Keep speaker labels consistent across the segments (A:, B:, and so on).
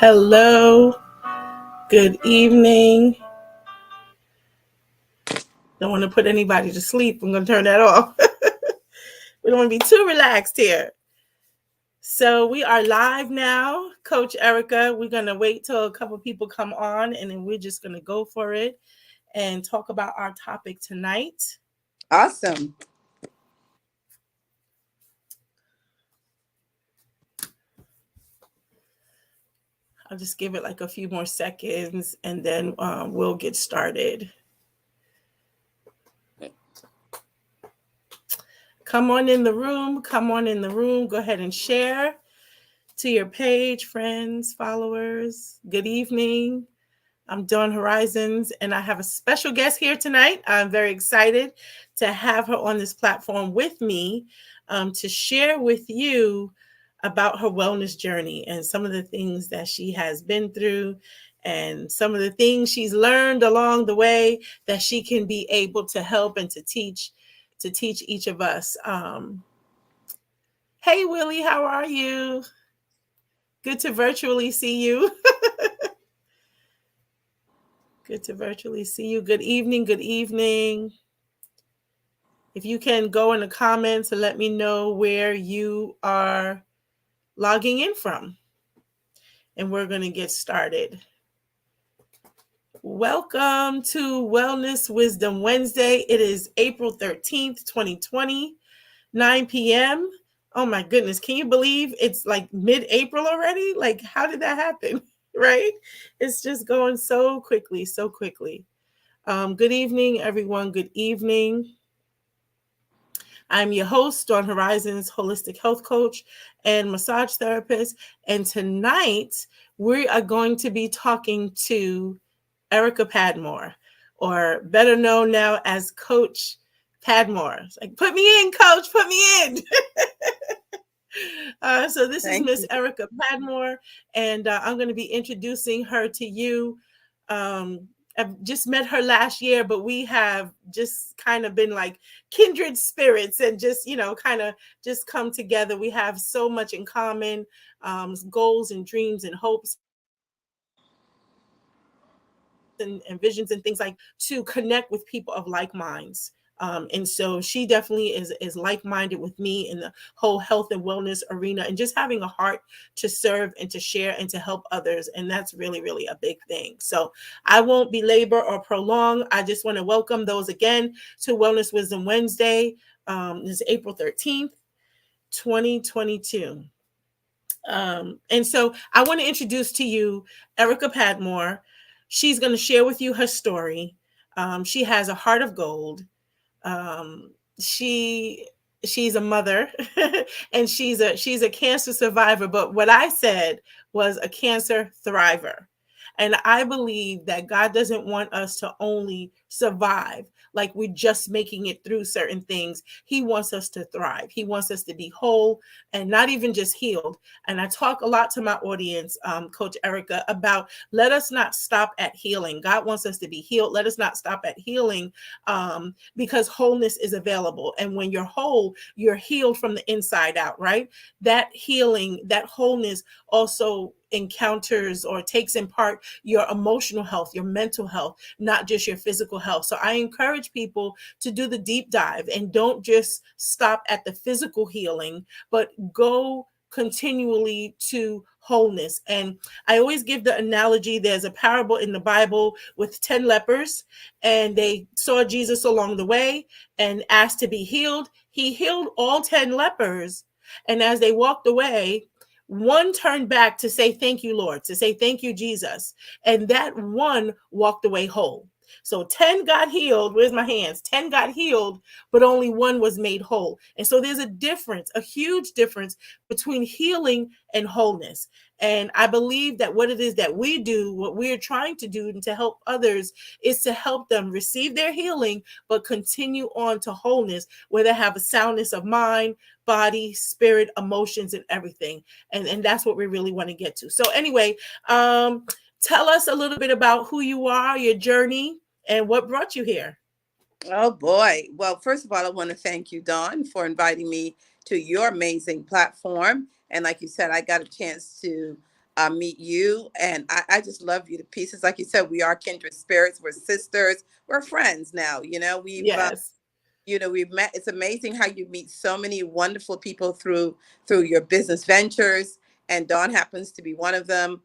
A: Hello, good evening. Don't want to put anybody to sleep. I'm going to turn that off. We don't want to be too relaxed here. So we are live now, Coach Erica. We're going to wait till a couple people come on and then we're just going to go for it and talk about our topic tonight.
B: Awesome.
A: I'll just give it like a few more seconds and then we'll get started. Come on in the room. Come on in the room. Go ahead and share to your page, friends, followers. Good evening. I'm Dawn Horizons, and I have a special guest here tonight. I'm very excited to have her on this platform with me to share with you about her wellness journey and some of the things that she has been through and some of the things she's learned along the way that she can be able to help and to teach each of us. Hey, Willie, how are you? Good to virtually see you. Good to virtually see you. Good evening. Good evening. If you can go in the comments and let me know where you are logging in from. And we're going to get started. Welcome to Wellness Wisdom Wednesday. It is April 13th, 2020, 9 p.m. Oh my goodness. Can you believe it's like mid-April already? Like, how did that happen? Right? It's just going so quickly, so quickly. Good evening, everyone. Good evening. I'm your host, Dawn Horizons, holistic health coach and massage therapist. And tonight, we are going to be talking to Erica Padmore, or better known now as Coach Padmore. It's like, put me in, Coach, put me in. So this is Miss Erica Padmore, and I'm going to be introducing her to you. I've just met her last year, but we have just kind of been like kindred spirits and just, kind of just come together. We have so much in common, goals and dreams and hopes and visions and things like to connect with people of like minds. And so she definitely is like-minded with me in the whole health and wellness arena and just having a heart to serve and to share and to help others. And that's really, really a big thing. So I won't belabor or prolong. I just want to welcome those again to Wellness Wisdom Wednesday. This is April 13th, 2022. And so I want to introduce to you Erica Padmore. She's going to share with you her story. She has a heart of gold. She's a mother and she's a cancer survivor, but what I said was a cancer thriver. And I believe that God doesn't want us to only survive, like we're just making it through certain things. He wants us to thrive. He wants us to be whole and not even just healed. And I talk a lot to my audience, Coach Erica, about let us not stop at healing. God wants us to be healed. Let us not stop at healing because wholeness is available. And when you're whole, you're healed from the inside out, right? That healing, that wholeness also encounters or takes in part your emotional health, your mental health, not just your physical health. So I encourage people to do the deep dive and don't just stop at the physical healing, but go continually to wholeness. And I always give the analogy, there's a parable in the Bible with 10 lepers, and they saw Jesus along the way and asked to be healed. He healed all 10 lepers. And as they walked away, one turned back to say, thank you, Lord, to say, thank you, Jesus. And that one walked away whole. So 10 got healed. Where's my hands? 10 got healed, but only one was made whole. And so there's a difference, a huge difference between healing and wholeness. And I believe that what it is that we do, what we're trying to do to help others is to help them receive their healing, but continue on to wholeness, where they have a soundness of mind, body, spirit, emotions, and everything. And that's what we really want to get to. So anyway, tell us a little bit about who you are, your journey, and what brought you here.
B: Oh boy. Well, first of all, I want to thank you, Dawn, for inviting me to your amazing platform. And like you said, I got a chance to meet you. And I just love you to pieces. Like you said, we are kindred spirits. We're sisters. We're friends now.
A: Yes.
B: We've met. It's amazing how you meet so many wonderful people through your business ventures, and Dawn happens to be one of them.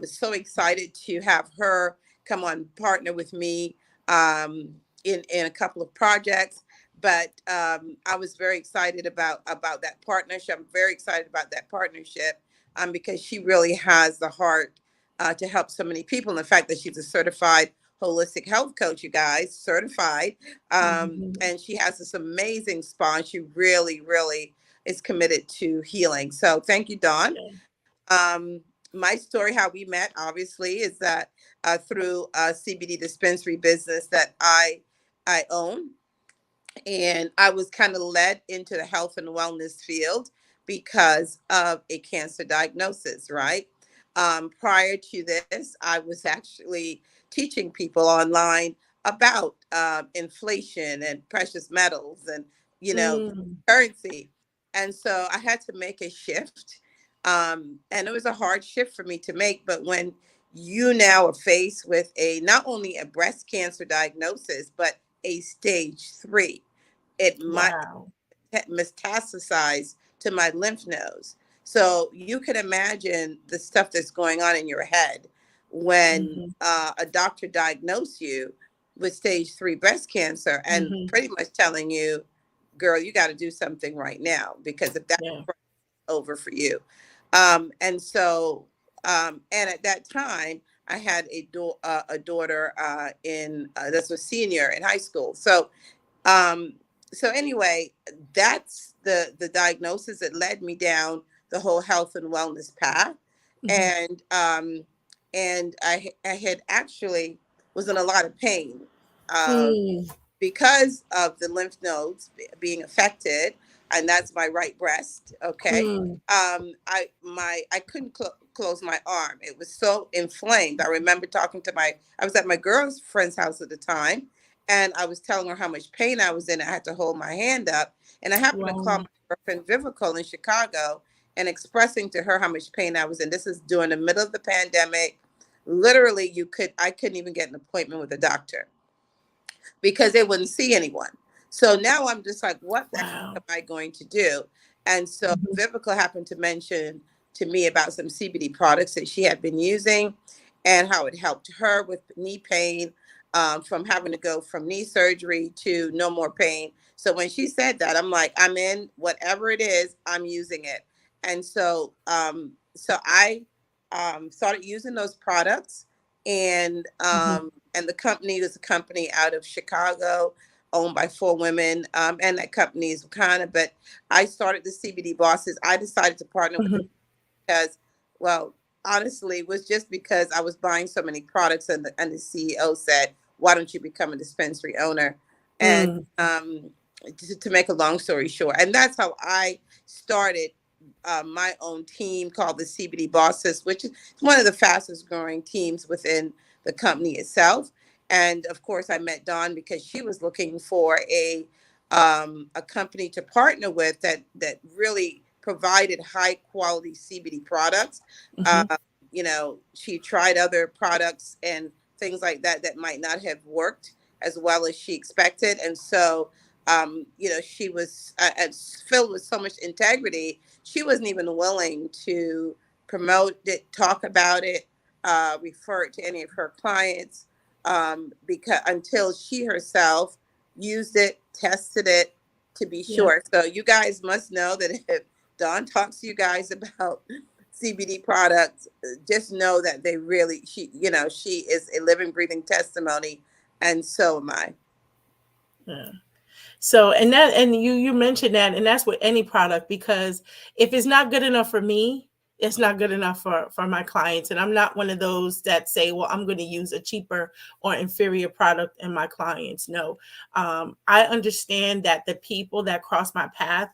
B: So excited to have her come on partner with me in a couple of projects. But I was very excited about that partnership. I'm very excited about that partnership because she really has the heart to help so many people. And the fact that she's a certified holistic health coach, you guys, certified,
A: Mhm.
B: and she has this amazing spa. And she really, really is committed to healing. So thank you, Dawn.
A: Yeah.
B: Um, my story, how we met, obviously, is that through a CBD dispensary business that I own, and I was kind of led into the health and wellness field because of a cancer diagnosis, right? Prior to this, I was actually teaching people online about inflation and precious metals and, you know,
A: Mm.
B: currency. And so I had to make a shift. And it was a hard shift for me to make. But when you now are faced with not only a breast cancer diagnosis, but a stage 3, it might
A: Wow.
B: metastasize to my lymph nodes. So you can imagine the stuff that's going on in your head when
A: Mhm.
B: a doctor diagnosed you with stage 3 breast cancer and
A: Mhm.
B: pretty much telling you, girl, you got to do something right now because if that's
A: Yeah.
B: over for you. And so, and at that time, I had a daughter in that's a senior in high school. Um, so anyway, that's the diagnosis that led me down the whole health and wellness path,
A: Mhm.
B: and I had actually was in a lot of pain. Uh,
A: Mm.
B: because of the lymph nodes being affected, and that's my right breast. Okay,
A: Mm.
B: I couldn't close my arm. It was so inflamed. I remember talking to I was at my girlfriend's house at the time, and I was telling her how much pain I was in. I had to hold my hand up, and I happened to call
A: Wow.
B: my girlfriend Vivical in Chicago and expressing to her how much pain I was in. This is during the middle of the pandemic. Literally, I couldn't even get an appointment with a doctor because they wouldn't see anyone. So now I'm just like, what the heck am
A: Wow.
B: I going to do? And so
A: Mhm.
B: Vivica happened to mention to me about some CBD products that she had been using and how it helped her with knee pain, from having to go from knee surgery to no more pain. So when she said that, I'm like, I'm in, whatever it is, I'm using it. And so I started using those products,
A: Mhm.
B: and the company was a company out of Chicago, owned by 4 women, and that company is Wakanda. But I started the CBD Bosses. I decided to partner with them
A: Mhm.
B: because, well, honestly, it was just because I was buying so many products, and the CEO said, "Why don't you become a dispensary owner?" And
A: Mm.
B: to make a long story short, and that's how I started my own team called the CBD Bosses, which is one of the fastest growing teams within the company itself. And of course, I met Dawn because she was looking for a company to partner with that really provided high quality CBD products. Uh,
A: Mhm.
B: she tried other products and things like that that might not have worked as well as she expected, and so she was filled with so much integrity. She wasn't even willing to promote it, talk about it, refer it to any of her clients, because until she herself used it, tested it to be
A: Yeah.
B: sure. So you guys must know that if Dawn talks to you guys about CBD products, just know that she is a living, breathing testimony, and so am I.
A: Yeah. So, and you mentioned that, and that's with any product, because if it's not good enough for me, it's not good enough for my clients. And I'm not one of those that say, well, I'm going to use a cheaper or inferior product in my clients. No. I understand that the people that cross my path,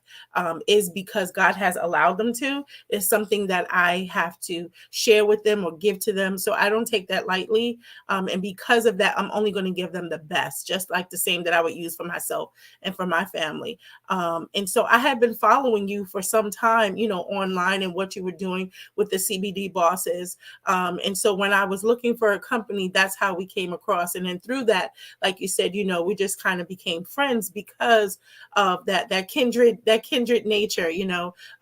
A: is because God has allowed them to. It's something that I have to share with them or give to them. So I don't take that lightly. And because of that, I'm only going to give them the best, just like the same that I would use for myself and for my family. And so I had been following you for some time, online, and what you were doing doing with the CBD bosses. And so when I was looking for a company, that's how we came across. And then through that, like you said, we just kind of became friends because of that kindred nature,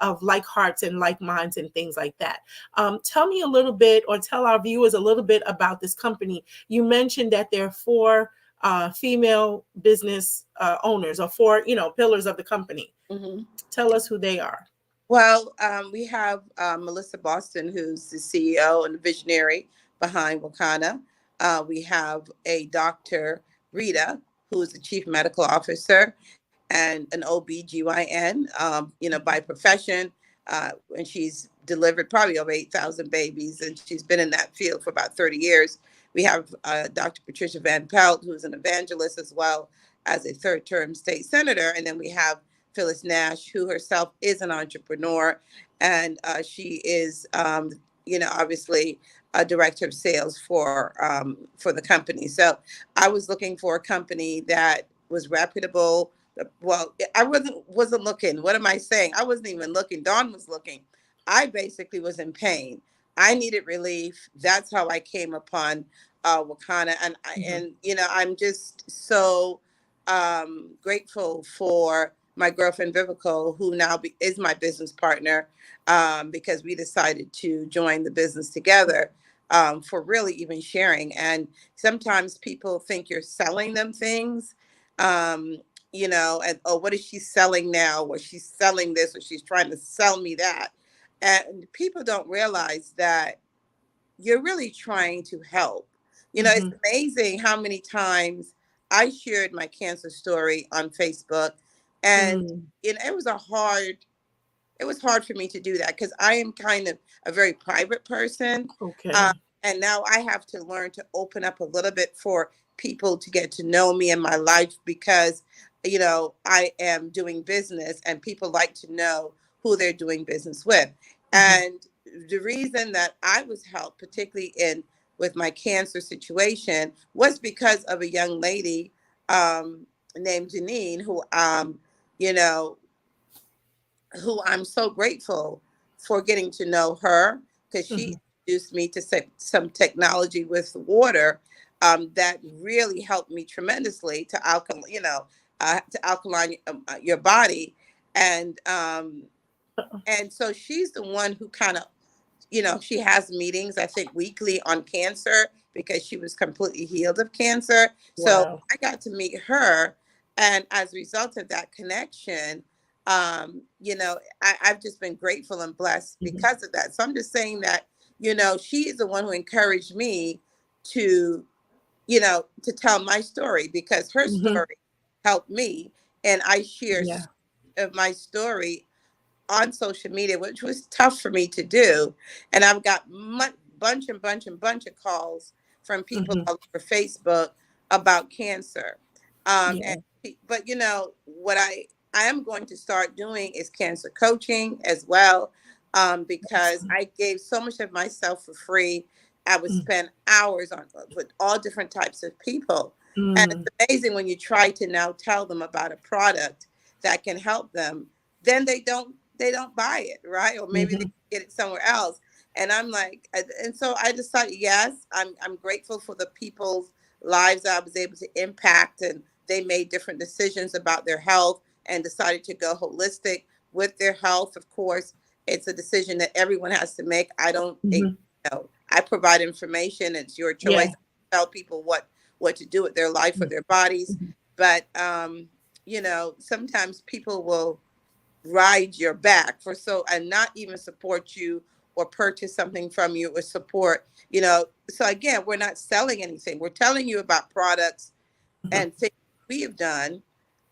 A: of like hearts and like minds and things like that. Tell me a little bit, or tell our viewers a little bit about this company. You mentioned that there are four female business owners, or four, pillars of the company.
B: Mhm.
A: Tell us who they are.
B: Well, we have Melissa Boston, who's the CEO and the visionary behind Wakana. We have a Dr. Rita, who's the chief medical officer and an OBGYN, by profession. And she's delivered probably over 8,000 babies, and she's been in that field for about 30 years. We have Dr. Patricia Van Pelt, who's an evangelist as well as a third term state senator. And then we have Phyllis Nash, who herself is an entrepreneur, and she is, obviously a director of sales for the company. So I was looking for a company that was reputable. Well, I wasn't looking. What am I saying? I wasn't even looking. Dawn was looking. I basically was in pain. I needed relief. That's how I came upon Wakana, and
A: Mhm.
B: I'm just so grateful for my girlfriend Vivico, who now is my business partner, because we decided to join the business together, for really even sharing. And sometimes people think you're selling them things, um, and oh, what is she selling now? Or she's selling this, or she's trying to sell me that. And people don't realize that you're really trying to help. It's
A: Mhm.
B: amazing how many times I shared my cancer story on Facebook, and
A: Mm.
B: it was hard for me to do that because I am kind of a very private person. Uh,
A: Okay.
B: and now I have to learn to open up a little bit for people to get to know me in my life, because, I am doing business and people like to know who they're doing business with.
A: Mhm.
B: And the reason that I was helped, particularly in with my cancer situation, was because of a young lady, named Janine, you know, who I'm so grateful for getting to know her, because she
A: Mhm.
B: introduced me to some technology with water, that really helped me tremendously to alkaline your body. And um, and so she's the one who kind of, she has meetings, I think, weekly on cancer, because she was completely healed of cancer. So
A: Wow.
B: I got to meet her. And as a result of that connection, I've just been grateful and blessed
A: Mhm.
B: because of that. So I'm just saying that, she is the one who encouraged me to, to tell my story, because her
A: Mhm.
B: story helped me. And I share
A: Yeah.
B: of my story on social media, which was tough for me to do. And I've got bunch and calls from people
A: Mhm.
B: all over Facebook about cancer.
A: Yeah.
B: But what I am going to start doing is cancer coaching as well, because
A: Awesome.
B: I gave so much of myself for free. I would
A: Mm.
B: spend hours on with all different types of people. And
A: Mm.
B: it's amazing when you try to now tell them about a product that can help them, then they don't buy it, right? Or maybe they
A: Mhm.
B: get it somewhere else. And I'm like, and so I decided, yes, I'm grateful for the people's lives I was able to impact, and they made different decisions about their health and decided to go holistic with their health. Of course, it's a decision that everyone has to make.
A: Mhm.
B: I provide information. It's your choice.
A: Yeah.
B: I tell people what to do with their life or their bodies.
A: Mhm.
B: But sometimes people will ride your back for so and not even support you or purchase something from you or support. So again, we're not selling anything. We're telling you about products
A: Mhm.
B: and things we have done,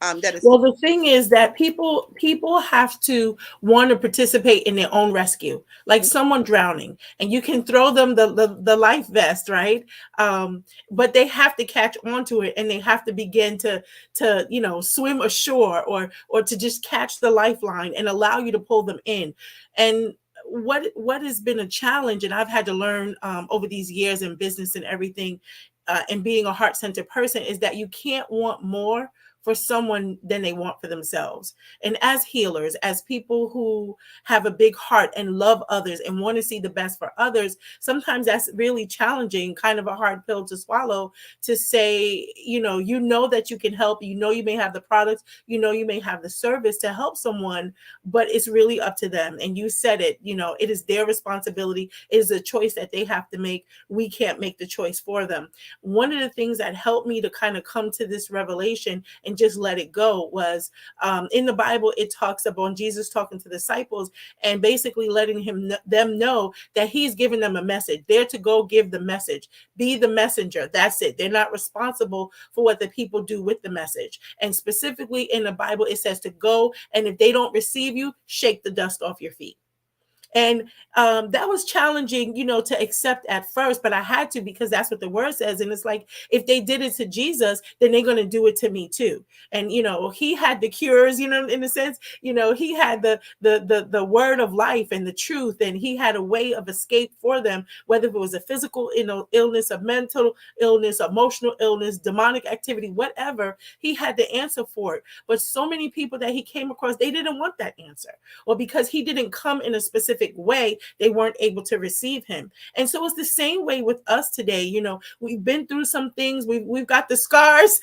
B: that is.
A: Well, the thing is that people have to want to participate in their own rescue, like someone drowning, and you can throw them the life vest, right? But they have to catch onto it, and they have to begin to swim ashore, or to just catch the lifeline and allow you to pull them in. And what has been a challenge, and I've had to learn over these years in business and everything, and being a heart centered person, is that you can't want more for someone than they want for themselves. And as healers, as people who have a big heart and love others and want to see the best for others, sometimes that's really challenging, kind of a hard pill to swallow, to say, you know that you can help, you may have the products, you may have the service to help someone, but it's really up to them. And you said it, it is their responsibility. It is a choice that they have to make. We can't make the choice for them. One of the things that helped me to kind of come to this revelation and just let it go was, in the Bible, it talks about Jesus talking to the disciples and basically letting them know that he's giving them a message. They're to go give the message, be the messenger. That's it. They're not responsible for what the people do with the message. And specifically in the Bible, it says to go, and if they don't receive you, shake the dust off your feet. And that was challenging, to accept at first, but I had to, because that's what the word says. And it's like, if they did it to Jesus, then they're going to do it to me too. And, he had the cures, in a sense, he had the word of life and the truth, and he had a way of escape for them, whether it was a physical, illness, a mental illness, emotional illness, demonic activity, whatever. He had the answer for it. But so many people that he came across, they didn't want that answer, or because he didn't come in a specific way, they weren't able to receive him. And so it's the same way with us today. We've been through some things. We've got the scars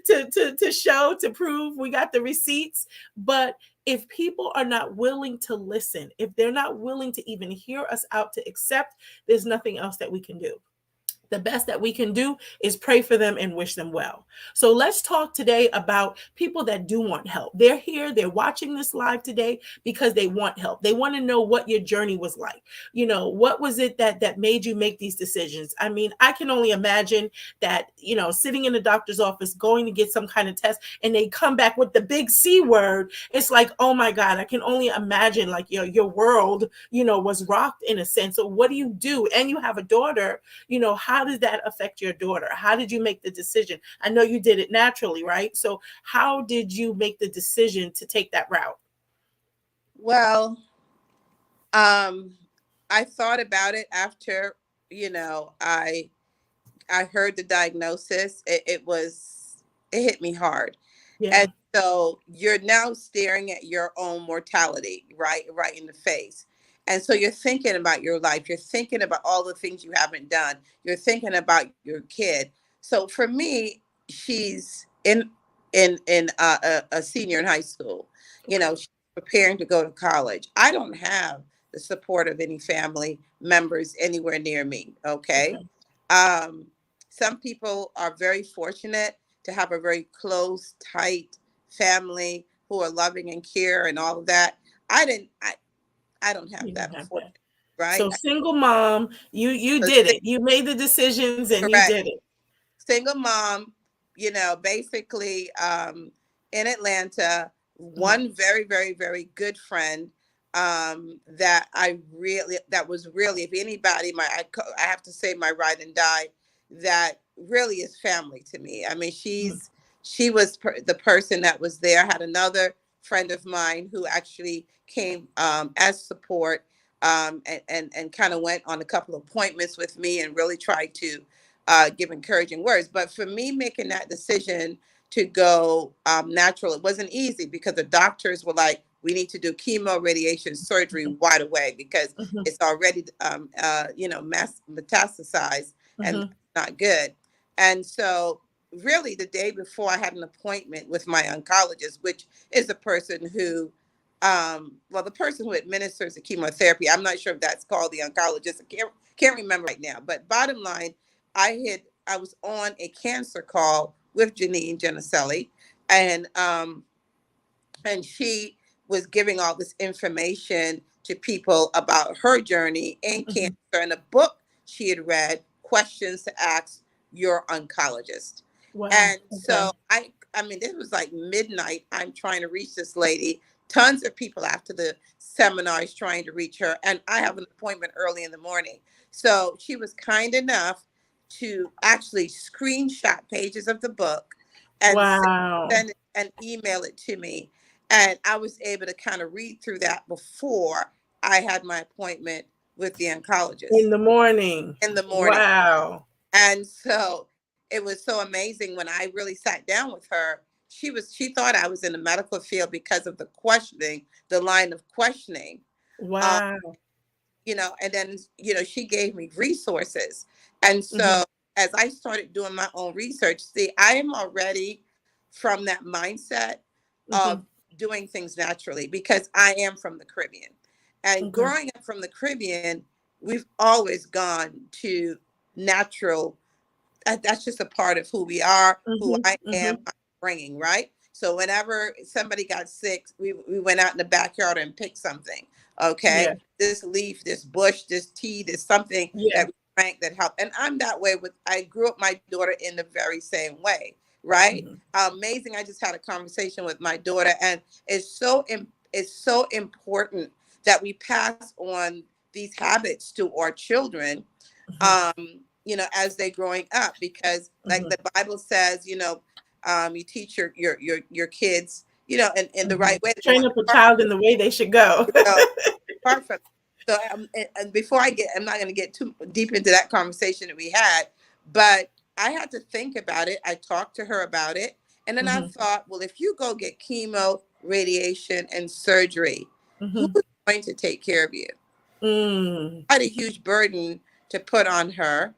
A: to show, to prove. We got the receipts. But if people are not willing to listen, if they're not willing to even hear us out, to accept, there's nothing else that we can do. The best that we can do is pray for them and wish them well. So let's talk today about people that do want help. They're here, they're watching this live today because they want help. They want to know what your journey was like. What was it that made you make these decisions? I mean, I can only imagine that, sitting in the doctor's office, going to get some kind of test, and they come back with the big C word. It's like, oh my God, I can only imagine, like, your world, was rocked in a sense. So what do you do? And you have a daughter, how did that affect your daughter? How did you make the decision? I know you did it naturally, right? So how did you make the decision to take that route?
B: Well, I thought about it after, I heard the diagnosis. It hit me hard.
A: Yeah.
B: And so you're now staring at your own mortality, right in the face. And so you're thinking about your life. You're thinking about all the things you haven't done. You're thinking about your kid. So for me, she's in a senior in high school. She's preparing to go to college. I don't have the support of any family members anywhere near me. Okay.
A: Okay.
B: Um, some people are very fortunate to have a very close, tight family who are loving and care and all of that. I didn't. I don't have
A: You
B: that,
A: didn't have that.
B: unfortunately. Right?
A: So single mom, you
B: So,
A: did it. You made the decisions and you
B: correct.
A: did it.
B: Single mom. Basically, in Atlanta.
A: Mhm.
B: One very, very, very good friend that was really, if anybody, I have to say, my ride and die, that really is family to me. I mean,
A: Mhm.
B: she was the person that was there. I had another friend of mine who actually came as support, and kind of went on a couple of appointments with me and really tried to give encouraging words. But for me, making that decision to go natural, it wasn't easy because the doctors were like, we need to do chemo, radiation, surgery right away because
A: Mhm.
B: it's already, metastasized, and
A: Mhm.
B: not good. And so, really, the day before, I had an appointment with my oncologist, which is the person who, the person who administers the chemotherapy. I'm not sure if that's called the oncologist. I can't remember right now. But bottom line, I was on a cancer call with Janine Geneselli, and she was giving all this information to people about her journey in cancer
A: Mhm.
B: and a book she had read, Questions to Ask Your Oncologist.
A: Wow.
B: And
A: Okay.
B: so I mean, this was like midnight. I'm trying to reach this lady. Tons of people after the seminar is trying to reach her, and I have an appointment early in the morning. So she was kind enough to actually screenshot pages of the book and
A: Wow.
B: send it and email it to me, and I was able to kind of read through that before I had my appointment with the oncologist
A: In the morning.
B: in the morning.
A: Wow.
B: And so it was so amazing when I really sat down with her. she thought I was in the medical field because of the questioning, the line of questioning. Um,
A: Wow.
B: and then, she gave me resources. And
A: Mhm.
B: so as I started doing my own research, see, I am already from that mindset of
A: Mhm.
B: doing things naturally because I am from the Caribbean. And
A: Okay.
B: growing up from the Caribbean, we've always gone to natural. That's just a part of who we are, who
A: Mhm.
B: I am,
A: Mhm.
B: I'm bringing, right? So whenever somebody got sick, we went out in the backyard and picked something. Okay,
A: Yeah.
B: this leaf, this bush, this tea, this something
A: Yeah.
B: that we drank that helped. And I'm that way with. I grew up my daughter in the very same way, right?
A: Mhm.
B: Amazing. I just had a conversation with my daughter, and it's so important that we pass on these habits to our children,
A: Mhm.
B: as they're growing up, because like
A: Mhm.
B: the Bible says, you teach your kids, in the
A: Mhm.
B: right way. They
A: Train
B: won't
A: up a
B: depart
A: child in the way they should go.
B: from it. Depart from it. So, and before I'm not going to get too deep into that conversation that we had, but I had to think about it. I talked to her about it, and then I
A: Mhm.
B: thought, well, if you go get chemo, radiation, and surgery, who's
A: Mhm.
B: going to take care of you?
A: Mm.
B: I had a huge burden to put on her.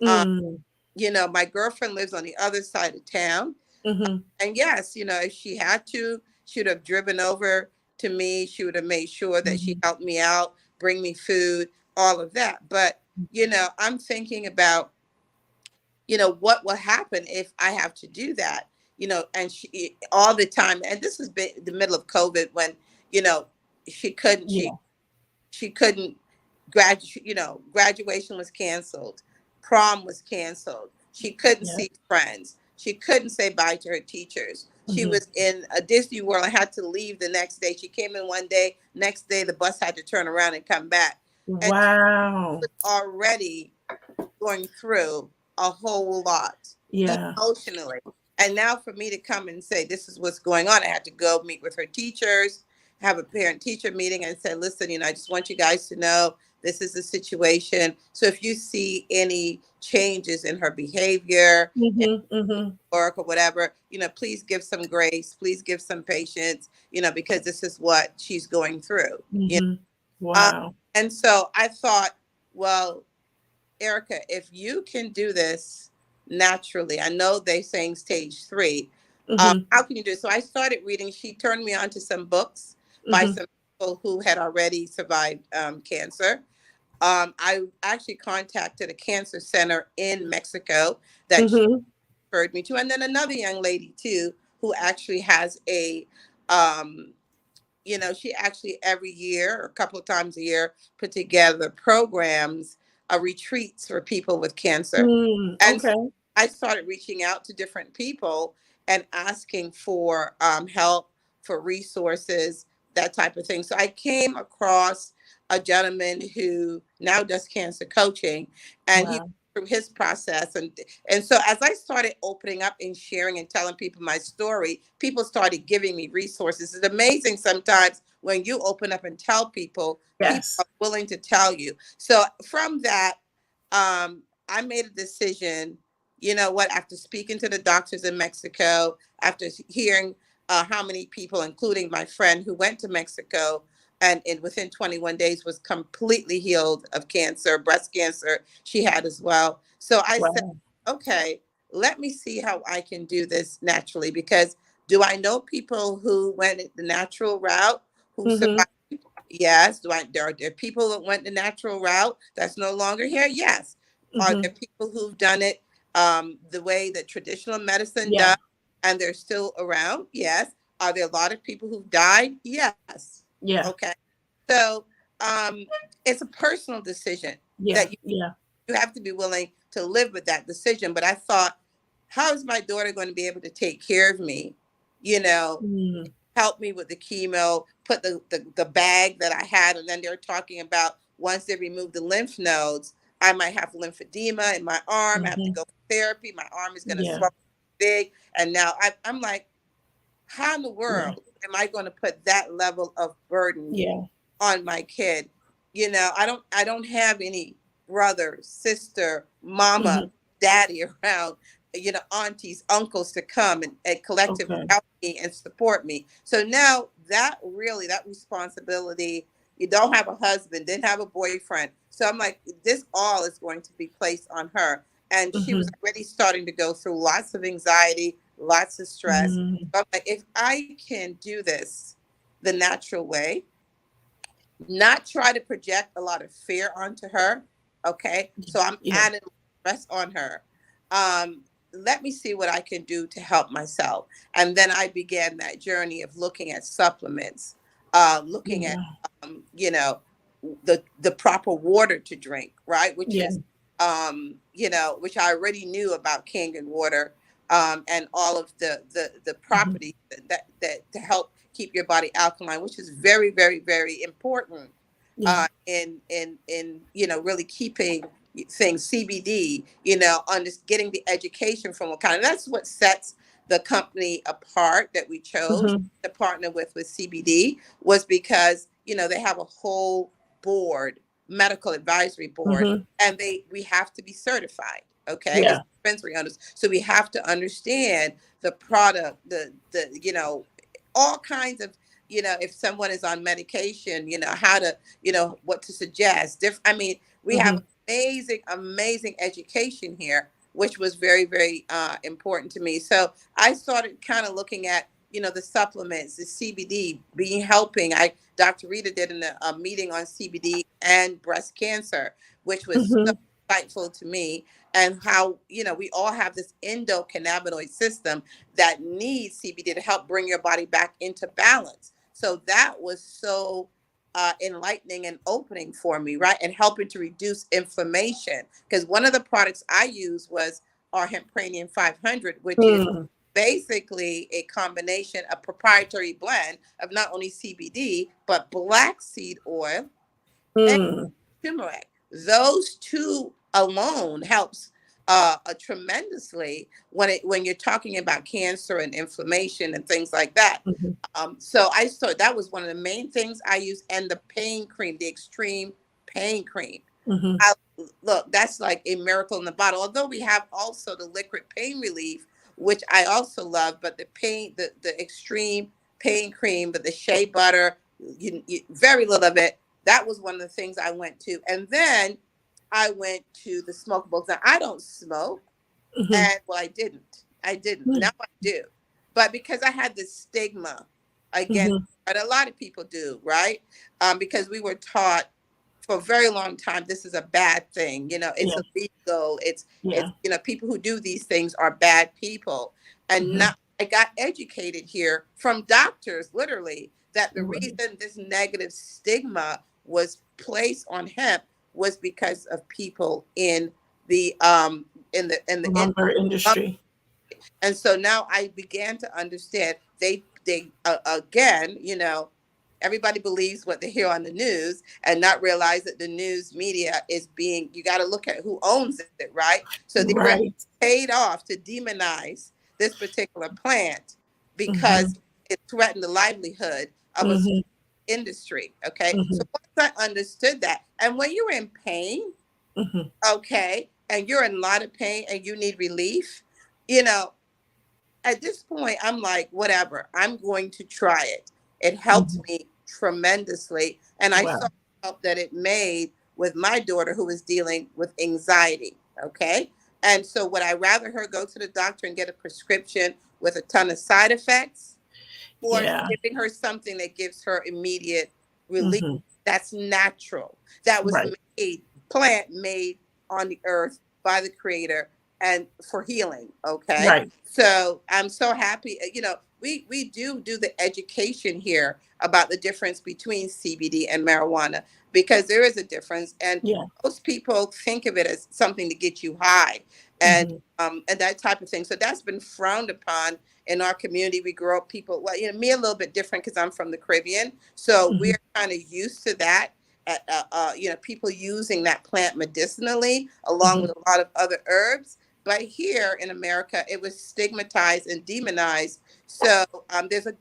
B: Um,
A: Mm.
B: my girlfriend lives on the other side of town.
A: Mhm.
B: And yes, if she had to, she would have driven over to me. She would have made sure that she
A: Mhm.
B: helped me out, bring me food, all of that. But, I'm thinking about, what will happen if I have to do that, and she all the time. And this has been the middle of COVID when, you know, she couldn't, she
A: Yeah.
B: she couldn't graduation was canceled, prom was canceled, she couldn't
A: Yeah.
B: see friends, she couldn't say bye to her teachers, she
A: Mhm.
B: was in a Disney World and had to leave the next day. She came in one day, next day the bus had to turn around and come back, and she
A: Wow.
B: was already going through a whole lot
A: Yeah.
B: emotionally. And now for me to come and say, this is what's going on, I had to go meet with her teachers, have a parent teacher meeting, and say, listen, I just want you guys to know this is the situation. So if you see any changes in her behavior, in
A: Mhm. Mhm.
B: work or whatever, please give some grace, please give some patience, because this is what she's going through.
A: Mhm.
B: Um,
A: Wow.
B: and so I thought, well, Erica, if you can do this naturally, I know they're saying stage 3.
A: Mhm.
B: How can you do it? So I started reading. She turned me on to some books by
A: Mhm.
B: some people who had already survived cancer. I actually contacted a cancer center in Mexico that she
A: Mhm.
B: referred me to, and then another young lady too who actually has um, she actually every year or a couple of times a year put together programs, retreats for people with cancer.
A: Mm.
B: And so
A: Okay.
B: I started reaching out to different people and asking for help, for resources, that type of thing. So I came across a gentleman who now does cancer coaching, and he
A: Wow.
B: through his process, and so as I started opening up and sharing and telling people my story, people started giving me resources. It's amazing sometimes when you open up and tell people, people
A: Yes.
B: are willing to tell you. So from that, I made a decision. You know what? After speaking to the doctors in Mexico, after hearing how many people, including my friend who went to Mexico and within 21 days was completely healed of cancer, breast cancer she had as well. So I said,
A: Wow.
B: okay, let me see how I can do this naturally, because do I know people who went the natural route who
A: Mhm.
B: survived? Yes. There are people that went the natural route that's no longer here? Yes. Are there
A: Mhm.
B: people who've done it the way that traditional medicine
A: Yeah.
B: does and they're still around? Yes. Are there a lot of people who've died? Yes.
A: Yeah.
B: Okay. So it's a personal decision
A: Yeah.
B: that
A: Yeah.
B: you have to be willing to live with that decision. But I thought, how is my daughter going to be able to take care of me? You know,
A: Mm.
B: help me with the chemo, put the bag that I had. And then they're talking about once they remove the lymph nodes, I might have lymphedema in my arm. I have to
A: Mhm.
B: go for therapy. My arm is going to
A: Yeah.
B: swell big. And now I'm like, how in the
A: Yeah.
B: world am I going to put that level of burden
A: Yeah.
B: on my kid? I don't have any brother, sister, mama,
A: Mhm.
B: daddy around. aunties, uncles to come and collectively
A: Okay.
B: help me and support me. So now that responsibility, you don't have a husband, didn't have a boyfriend. So I'm like, this all is going to be placed on her. And she was
A: Mhm.
B: already starting to go through lots of anxiety, lots of stress.
A: Mhm.
B: So I'm like, if I can do this the natural way, not try to project a lot of fear onto her. Okay. So I'm
A: Yeah.
B: adding stress on her. Um, Let me see what I can do to help myself. And then I began that journey of looking at supplements, looking at,
A: Yeah.
B: the proper water to drink, right? Which
A: Yeah.
B: is, which I already knew about Kangen water, and all of the
A: Mhm.
B: properties that to help keep your body alkaline, which is very, very, very important,
A: Yeah.
B: in really keeping things CBD, on just getting the education from what kind. And that's what sets the company apart that we chose
A: Mhm.
B: to partner with CBD, was because they have a whole board, medical advisory board,
A: Mhm.
B: and we have to be certified, okay, as
A: Yeah.
B: dispensary owners. So we have to understand the product, the all kinds of, if someone is on medication, how to, what to suggest. I mean, we have
A: Mhm.
B: amazing, amazing education here, which was very, very important to me. So I started kind of looking at, the supplements, the CBD being helping. Dr. Rita did a meeting on CBD and breast cancer, which was so
A: Mhm.
B: insightful to me, and how, we all have this endocannabinoid system that needs CBD to help bring your body back into balance. So that was so enlightening and opening for me, right? And helping to reduce inflammation. Because one of the products I used was our Hempranium 500, which is
A: Mm.
B: basically a combination, a proprietary blend of not only CBD, but black seed oil and
A: Mm.
B: turmeric. Those two alone helps tremendously when you're talking about cancer and inflammation and things like that.
A: Mhm.
B: So I saw that was one of the main things I use, and the pain cream, the extreme pain cream.
A: Mhm.
B: I, Look, that's like a miracle in the bottle. Although we have also the liquid pain relief, which I also love, but the extreme pain cream, but the shea butter, very little of it. That was one of the things I went to, and then I went to the smokables. Now I don't smoke,
A: Mhm.
B: and well, I didn't. I didn't. Now
A: Mm.
B: I do, but because I had this stigma against,
A: Mhm.
B: and a lot of people do, right? Because we were taught for a very long time this is a bad thing. It's
A: Yeah.
B: illegal. It's
A: Yeah.
B: people who do these things are bad people, and
A: Mhm.
B: not. I got educated here from doctors, literally, that the
A: Right.
B: reason this negative stigma was placed on hemp was because of people the um in
A: Lumber industry.
B: and so now I began to understand they again, everybody believes what they hear on the news and not realize that the news media is being, you got to look at who owns it, right? So they were
A: Right.
B: paid off to demonize this particular plant because
A: Mhm.
B: it threatened the livelihood of a
A: Mhm.
B: industry. Okay. So
A: Mhm.
B: once I understood that, and when you're in pain,
A: Mhm.
B: okay, and you're in a lot of pain and you need relief, you know, at this point, I'm like, whatever, I'm going to try it. It helped
A: Mhm.
B: me tremendously. And I saw
A: Wow.
B: the help that it made with my daughter who was dealing with anxiety. Okay. And so, would I rather her go to the doctor and get a prescription with a ton of side effects, or
A: Yeah.
B: giving her something that gives her immediate relief?
A: Mhm.
B: That's natural. That was
A: Right.
B: plant made on the earth by the creator and for healing. Okay.
A: Right.
B: So I'm so happy. We do the education here about the difference between CBD and marijuana, because there is a difference, and
A: Yeah.
B: most people think of it as something to get you high, and
A: Mhm.
B: and that type of thing. So that's been frowned upon in our community. We grow up people, well, me a little bit different because I'm from the Caribbean, so
A: Mhm.
B: we're kind of used to that. People using that plant medicinally along
A: Mhm.
B: with a lot of other herbs. But here in America, it was stigmatized and demonized. So there's a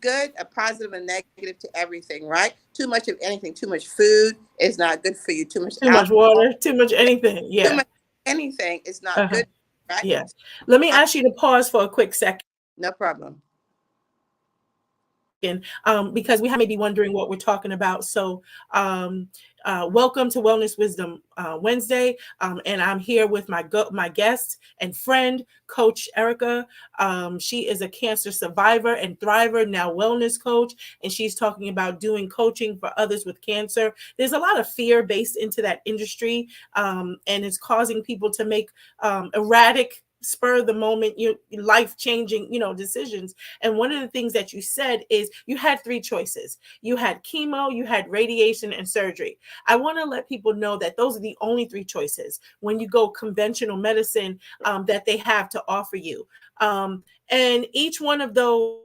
B: positive and negative to everything, right? Too much of anything, too much food is not good for you. Too much
A: Too much
B: alcohol,
A: water, too much anything.
B: too
A: Yeah.
B: much anything is not
A: Uh-huh.
B: good. right?
A: Yeah. Let me
B: I,
A: ask you to pause for a quick second.
B: no problem.
A: Because we have maybe wondering what we're talking about. So, um, welcome to Wellness Wisdom Wednesday, and I'm here with my guest and friend, Coach Erica. She is a cancer survivor and thriver, now wellness coach, and she's talking about doing coaching for others with cancer. There's a lot of fear based into that industry, and it's causing people to make erratic, spur of the moment, life changing, decisions. And one of the things that you said is you had three choices. You had chemo, you had radiation, and surgery. I want to let people know that those are the only three choices when you go conventional medicine, that they have to offer you. And each one of those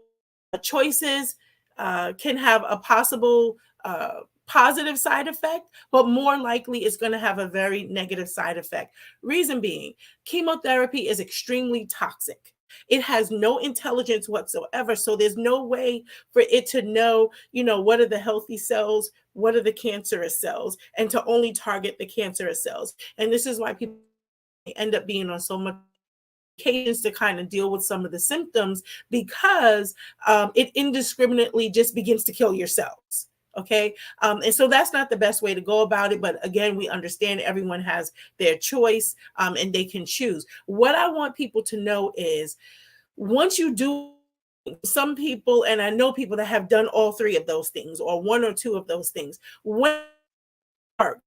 A: choices can have a possible positive side effect, but more likely it's going to have a very negative side effect. Reason being, chemotherapy is extremely toxic. It has no intelligence whatsoever. So there's no way for it to know, what are the healthy cells, what are the cancerous cells, and to only target the cancerous cells. And this is why people end up being on so much medications to kind of deal with some of the symptoms, because it indiscriminately just begins to kill your cells. Okay. And so that's not the best way to go about it. But again, we understand everyone has their choice, and they can choose. What I want people to know is once you do, some people, and I know people that have done all three of those things or one or two of those things, when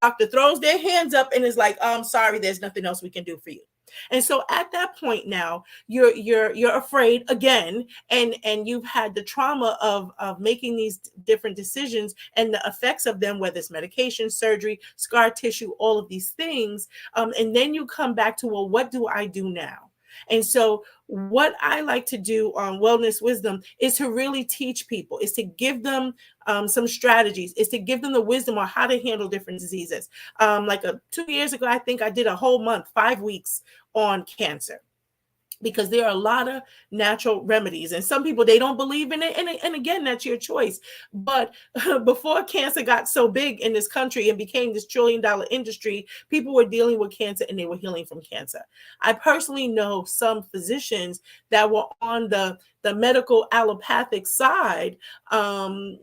A: doctor throws their hands up and is like, I'm sorry, there's nothing else we can do for you. And so at that point now, you're afraid again, and you've had the trauma of making these different decisions and the effects of them, whether it's medication, surgery, scar tissue, all of these things. And then you come back to, well, what do I do now? And so what I like to do on Wellness Wisdom is to really teach people, is to give them some strategies, is to give them the wisdom on how to handle different diseases. 2 years ago, I think I did a whole month, 5 weeks on cancer, because there are a lot of natural remedies, and some people, they don't believe in it, and again, that's your choice. But before cancer got so big in this country and became this $1 trillion industry, people were dealing with cancer and they were healing from cancer. I personally know some physicians that were on the medical allopathic side, and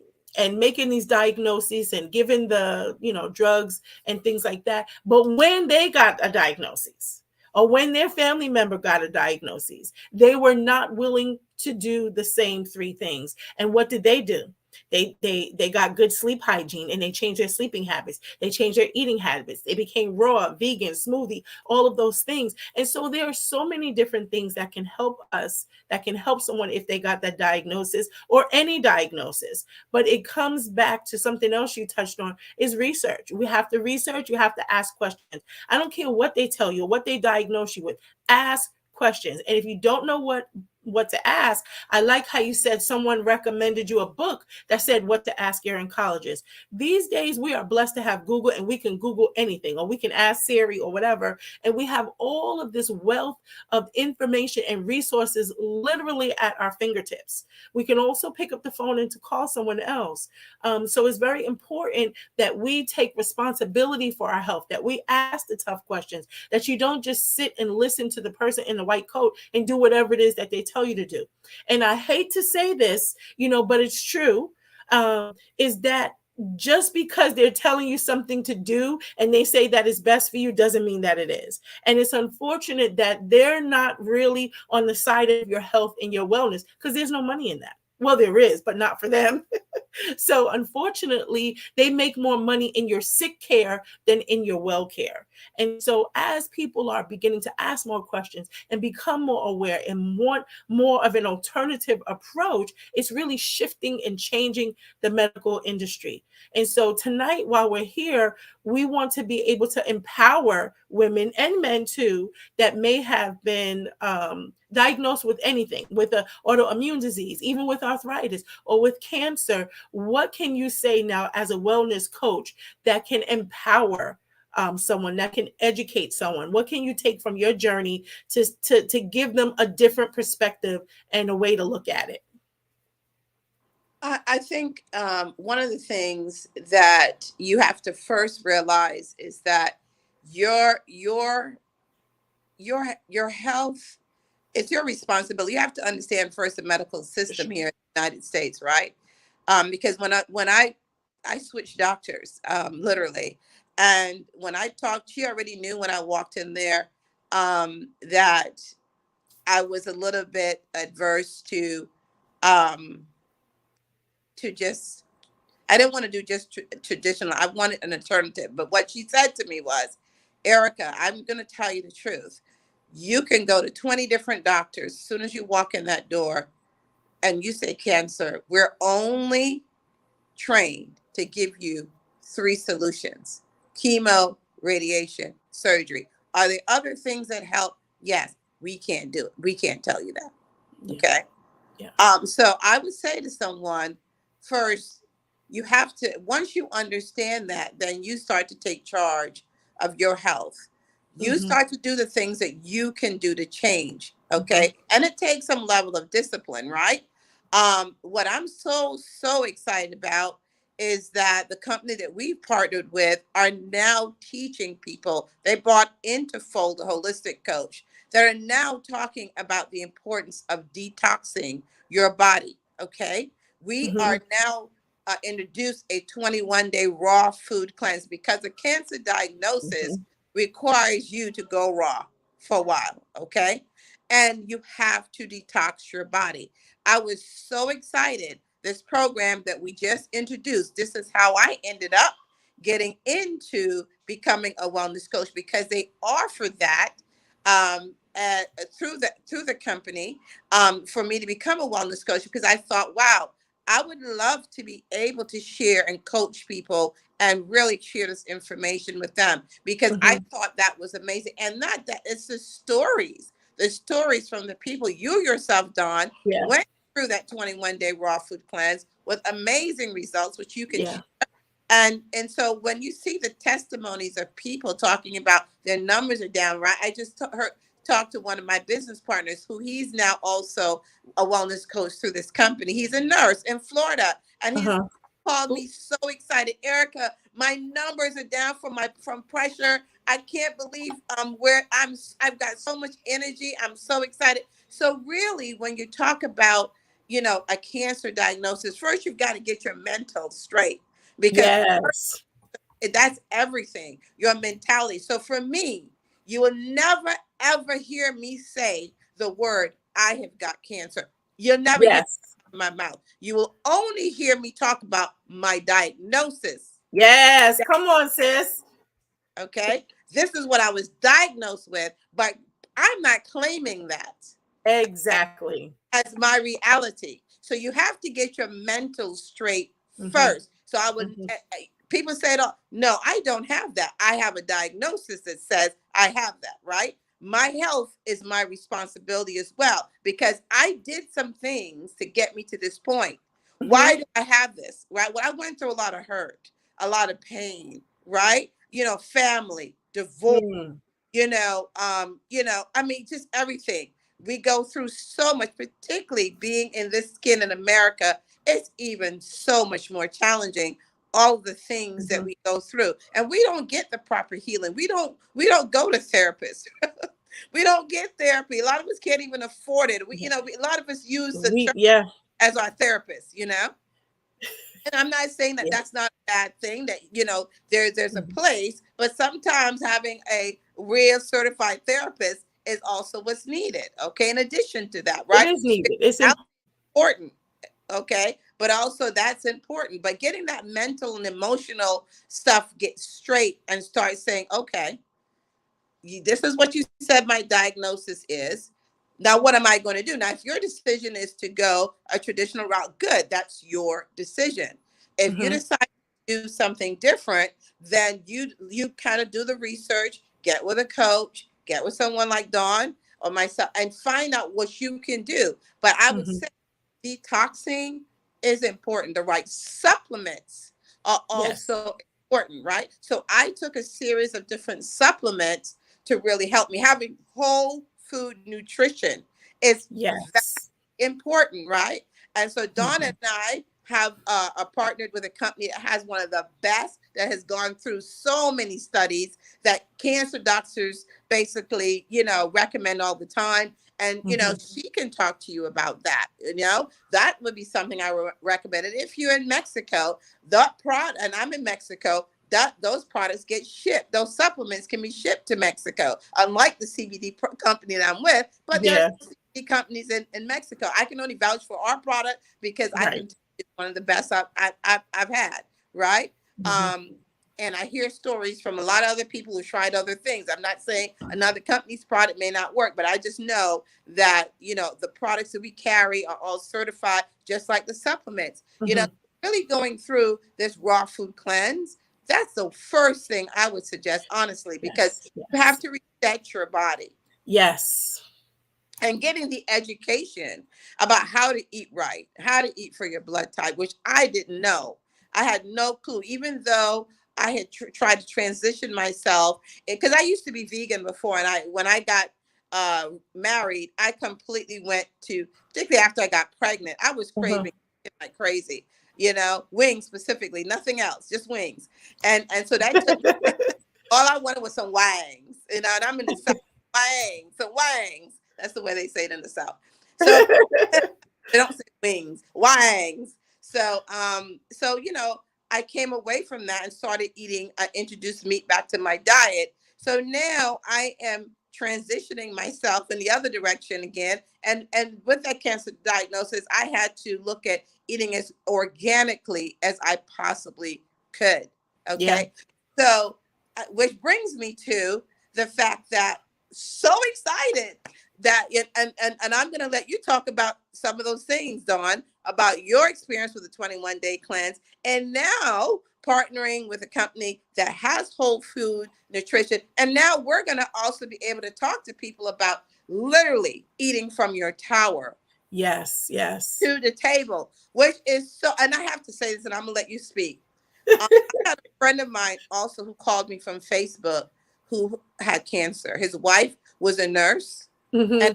A: making these diagnoses and giving the drugs and things like that. But when they got a diagnosis, or when their family member got a diagnosis, they were not willing to do the same three things. And what did they do? They got good sleep hygiene, and they changed their sleeping habits. They changed their eating habits. They became raw, vegan, smoothie, all of those things. And so there are so many different things that can help us, that can help someone if they got that diagnosis or any diagnosis. But it comes back to something else you touched on, is research. We have to research, you have to ask questions. I don't care what they tell you, what they diagnose you with. Ask questions. And if you don't know what to ask, I like how you said someone recommended you a book that said what to ask your oncologist. These days, we are blessed to have Google, and we can Google anything, or we can ask Siri or whatever. And we have all of this wealth of information and resources literally at our fingertips. We can also pick up the phone and to call someone else. So it's very important that we take responsibility for our health, that we ask the tough questions, that you don't just sit and listen to the person in the white coat and do whatever it is that they tell you to do. And I hate to say this, but it's true, is that just because they're telling you something to do and they say that is best for you doesn't mean that it is. And it's unfortunate that they're not really on the side of your health and your wellness, because there's no money in that. Well, there is, but not for them. So unfortunately, they make more money in your sick care than in your well care. And so as people are beginning to ask more questions and become more aware and want more of an alternative approach, it's really shifting and changing the medical industry. And so tonight, while we're here, we want to be able to empower women and men too that may have been diagnosed with anything, with an autoimmune disease, even with arthritis or with cancer. What can you say now as a wellness coach that can empower someone, that can educate someone? What can you take from your journey to give them a different perspective and a way to look at it?
B: I think one of the things that you have to first realize is that your your health, it's your responsibility. You have to understand first the medical system here in the United States, right? Because when I switched doctors, literally, and when I talked, she already knew when I walked in there that I was a little bit adverse um, to just. I didn't want to do just traditional. I wanted an alternative. But what she said to me was, Erica, I'm going to tell you the truth. You can go to 20 different doctors. As soon as you walk in that door and you say cancer, we're only trained to give you three solutions: chemo, radiation, surgery. Are there other things that help? Yes, we can't do it. We can't tell you that.
A: Yeah.
B: Okay.
A: Yeah.
B: So I would say to someone, first, you have to, once you understand that, then you start to take charge of your health. You
A: Mm-hmm.
B: start to do the things that you can do to change.
A: Mm-hmm.
B: Okay. And it takes some level of discipline, right? What I'm so excited about is that the company that we've partnered with are now teaching people. They bought into Fold, the holistic coach, that are now talking about the importance of detoxing your body. Okay. We
A: Mm-hmm.
B: are now introduced a 21-day raw food cleanse because a cancer diagnosis
A: Mm-hmm.
B: requires you to go raw for a while. Okay. And you have to detox your body. I was so excited. This program that we just introduced, this is how I ended up getting into becoming a wellness coach, because they offer that through the company, for me to become a wellness coach, because I thought, wow, I would love to be able to share and coach people and really share this information with them, because I
A: Mm-hmm.
B: thought that was amazing. And not that, it's the stories from the people. You yourself, Dawn,
A: Yeah.
B: went through that 21-day raw food cleanse with amazing results, which you can
A: Yeah.
B: share. And so when you see the testimonies of people talking about their numbers are down, right? I just heard talked to one of my business partners, who he's now also a wellness coach through this company. He's a nurse in Florida, and he's
A: Uh-huh.
B: called
A: Oop.
B: me so excited. Erica, my numbers are down from pressure. I can't believe where I've got so much energy. I'm so excited. So really, when you talk about, a cancer diagnosis, first you've got to get your mental straight, because
A: Yes.
B: that's everything, your mentality. So for me, you will never ever hear me say the word I have got cancer. You'll never hear
A: Yes.
B: it in my mouth. You will only hear me talk about my diagnosis.
A: Yes. Come on, sis.
B: Okay, this is what I was diagnosed with, but I'm not claiming that
A: Exactly.
B: as my reality. So you have to get your mental straight
A: Mm-hmm.
B: first. So I would,
A: Mm-hmm.
B: people say, oh, no, I don't have that. I have a diagnosis that says I have that, right? My health is my responsibility as well, because I did some things to get me to this point. Why
A: Mm-hmm.
B: do I have this? Right? Well, I went through a lot of hurt, a lot of pain, right? Family, divorce,
A: Mm.
B: I mean, just everything. We go through so much, particularly being in this skin in America. It's even so much more challenging. All the things that
A: Mm-hmm.
B: we go through, and we don't get the proper healing. We don't go to therapists. We don't get therapy. A lot of us can't even afford it.
A: Yeah.
B: A lot of us use the church
A: Yeah.
B: as our therapist. And I'm not saying that
A: Yeah.
B: that's not a bad thing, that there's a
A: Mm-hmm.
B: place, but sometimes having a real certified therapist is also what's needed. Okay, in addition to that,
A: It
B: right?
A: is needed.
B: That's important. Okay, but also that's important. But getting that mental and emotional stuff get straight and start saying, okay, this is what you said my diagnosis is. Now, what am I going to do? Now, if your decision is to go a traditional route, good, that's your decision. If you
A: Mm-hmm.
B: decide to do something different, then you kind of do the research, get with a coach, get with someone like Dawn or myself, and find out what you can do. But I would
A: Mm-hmm.
B: say detoxing is important. The right supplements are
A: Yes.
B: also important, right? So I took a series of different supplements to really help me. Having whole food nutrition is very
A: Yes.
B: important, right? And so Dawn
A: Mm-hmm.
B: and I have partnered with a company that has one of the best that has gone through so many studies that cancer doctors basically, recommend all the time. And,
A: Hmm.
B: she can talk to you about that. That would be something I would recommend. And if you're in Mexico, that product, and I'm in Mexico, that those products get shipped. Those supplements can be shipped to Mexico, unlike the CBD company that I'm with. But there are
A: Yeah.
B: CBD companies in Mexico. I can only vouch for our product because I
A: Right.
B: can tell you it's one of the best I've had. Right.
A: Hmm.
B: Um, and I hear stories from a lot of other people who tried other things. I'm not saying another company's product may not work, but I just know that, the products that we carry are all certified, just like the supplements.
A: Hmm.
B: Really going through this raw food cleanse, that's the first thing I would suggest, honestly, because
A: Yes.
B: you have
A: Yes.
B: to reset your body
A: Yes.
B: and getting the education about how to eat right, how to eat for your blood type, which I didn't know. I had no clue, even though I had tried to transition myself, because I used to be vegan before, and when I got married, I completely went to, particularly after I got pregnant, I was
A: Hmm.
B: craving like crazy. Wings specifically, nothing else, just wings, and so that took me. All I wanted was some wangs, and I'm in the South. Wangs, some wangs. That's the way they say it in the South. So they don't say wings, wangs. So I came away from that and started eating. I introduced meat back to my diet. So now I am transitioning myself in the other direction again. And with that cancer diagnosis, I had to look at eating as organically as I possibly could.
A: Yeah.
B: Okay. So, which brings me to the fact that so excited that and I'm going to let you talk about some of those things, Dawn, about your experience with the 21-day cleanse, and now partnering with a company that has whole food nutrition. And now we're going to also be able to talk to people about literally eating from your tower
A: Yes. Yes.
B: to the table, which is so. And I have to say this, and I'm going to let you speak. I had a friend of mine also who called me from Facebook who had cancer. His wife was a nurse and
A: Hmm.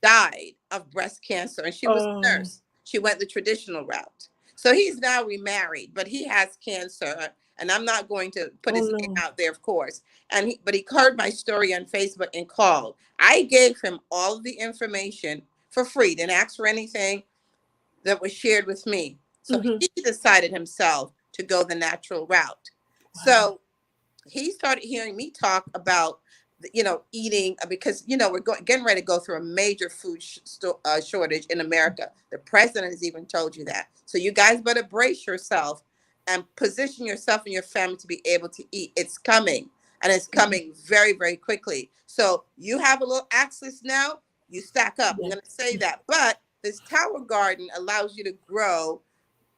B: died of breast cancer, and she was a
A: Oh.
B: nurse. She went the traditional route. So he's now remarried, but he has cancer, and I'm not going to put
A: Oh
B: his name
A: no.
B: out there, of course. But he heard my story on Facebook and called. I gave him all of the information for free, didn't ask for anything that was shared with me. So
A: Hmm.
B: he decided himself to go the natural route.
A: Wow.
B: So he started hearing me talk about eating, because we're getting ready to go through a major food shortage in America. The president has even told you that, so you guys better brace yourself and position yourself and your family to be able to eat. It's coming, and it's
A: Mhm.
B: coming very, very quickly. So you have a little access now, you stack up, I'm
A: Yeah.
B: going to say
A: Yeah.
B: that. But this tower garden allows you to grow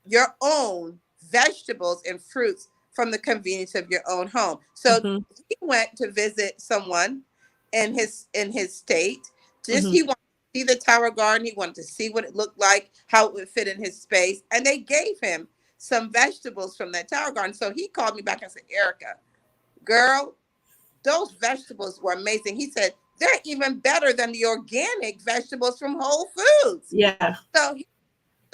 B: your own vegetables and fruits from the convenience of your own home. So
A: Hmm.
B: he went to visit someone in his state. Just
A: Hmm.
B: he wanted to see the tower garden. He wanted to see what it looked like, how it would fit in his space, and they gave him some vegetables from that tower garden. So he called me back and said, "Erica, girl, those vegetables were amazing." He said they're even better than the organic vegetables from Whole Foods.
A: Yeah.
B: So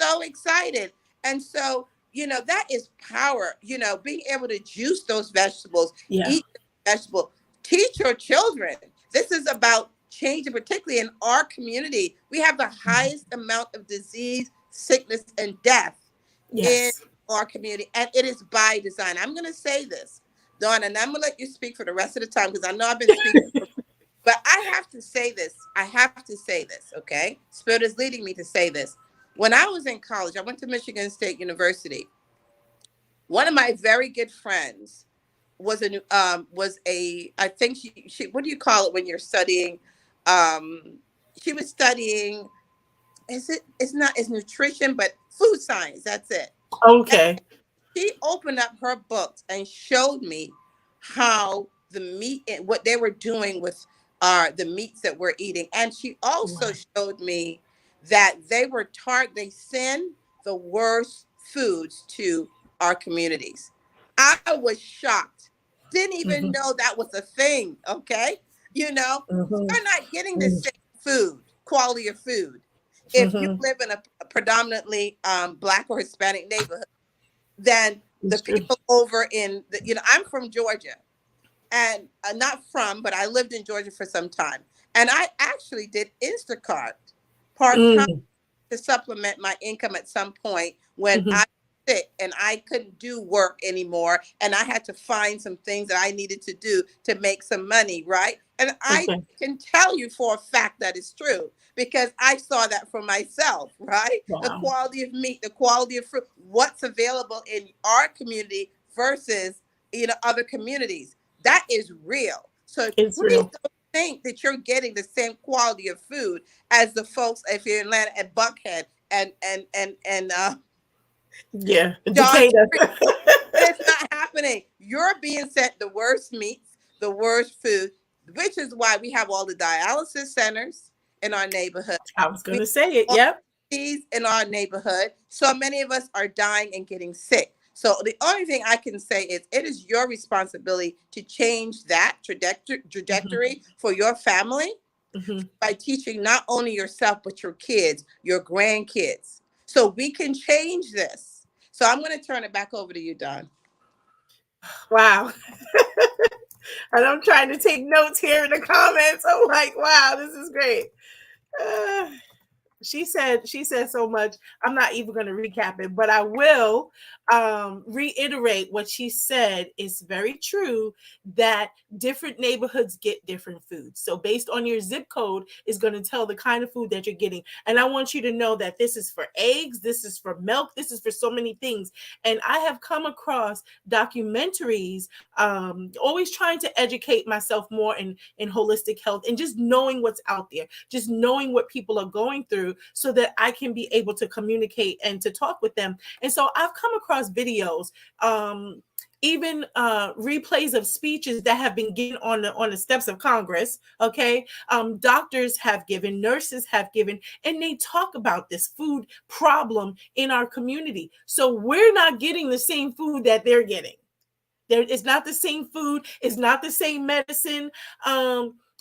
B: so excited. And so, that is power, being able to juice those vegetables,
A: Yeah.
B: eat the vegetable, teach your children. This is about changing, particularly in our community. We have the
A: Mhm.
B: highest amount of disease, sickness, and death in
A: Yes.
B: our community. And it is by design. I'm going to say this, Dawn, and I'm going to let you speak for the rest of the time because I know I've been speaking. But I have to say this. I have to say this, okay? Spirit is leading me to say this. When I was in college, I went to Michigan State University. One of my very good friends was a I think she what do you call it when you're studying? She was studying, it's nutrition, but food science. That's it.
A: Okay.
B: She opened up her books and showed me how the meat and what they were doing with the meats that we're eating. And she also
A: Wow.
B: showed me that they send the worst foods to our communities. I was shocked. Didn't even
A: Hmm.
B: know that was a thing. Okay.
A: Hmm.
B: You're not getting the same food, quality of food, if you
A: Hmm.
B: live in a predominantly Black or Hispanic neighborhood than The
A: It's true.
B: people over in the, I'm from Georgia, and not from, but I lived in Georgia for some time. And I actually did Instacart part time
A: Mm,
B: to supplement my income at some point when I
A: mhm.
B: was sick and I couldn't do work anymore. And I had to find some things that I needed to do to make some money, right? And I
A: Okay.
B: can tell you for a fact that it's true because I saw that for myself, right? The
A: Wow.
B: quality of meat, the quality of fruit, what's available in our community versus other communities. That is real. So
A: It's
B: please
A: real.
B: don't think that you're getting the same quality of food as the folks if you're in Atlanta at Buckhead and
A: Yeah.
B: John
A: Decatur.
B: Street. It's not happening. You're being sent the worst meats, the worst food, which is why we have all the dialysis centers in our neighborhood.
A: I was going
B: We
A: to say it.
B: have all
A: Yep.
B: these in our neighborhood. So many of us are dying and getting sick. So the only thing I can say is it is your responsibility to change that
A: Hmm.
B: trajectory for your family
A: Hmm.
B: by teaching not only yourself, but your kids, your grandkids. So we can change this. So I'm going to turn it back over to you, Don.
A: Wow. And I'm trying to take notes here in the comments. I'm like, wow, this is great. Uh, she said so much. I'm not even going to recap it, but I will reiterate what she said is very true, that different neighborhoods get different foods. So based on your zip code is going to tell the kind of food that you're getting. And I want you to know that this is for eggs, this is for milk, this is for so many things. And I have come across documentaries, always trying to educate myself more in holistic health and just knowing what's out there, just knowing what people are going through so that I can be able to communicate and to talk with them. And so I've come across videos, even replays of speeches that have been given on the steps of Congress. Okay, doctors have given, nurses have given, and they talk about this food problem in our community. So we're not getting the same food that they're getting. It's not the same food. It's not the same medicine.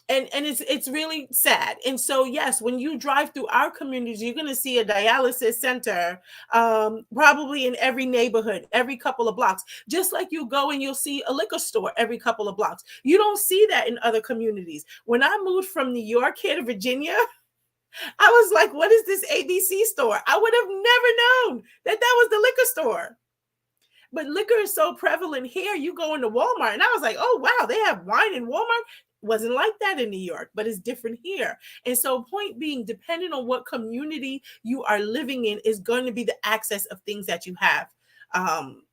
A: And it's really sad. And so yes, when you drive through our communities, you're going to see a dialysis center, probably in every neighborhood, every couple of blocks. Just like you go and you'll see a liquor store every couple of blocks. You don't see that in other communities. When I moved from New York here to Virginia, I was like, "What is this ABC store?" I would have never known that that was the liquor store. But liquor is so prevalent here. You go into Walmart, and I was like, oh, wow, they have wine in Walmart. Wasn't like that in New York, but it's different here. And so, point being, depending on what community you are living in, is going to be the access of things that you have um,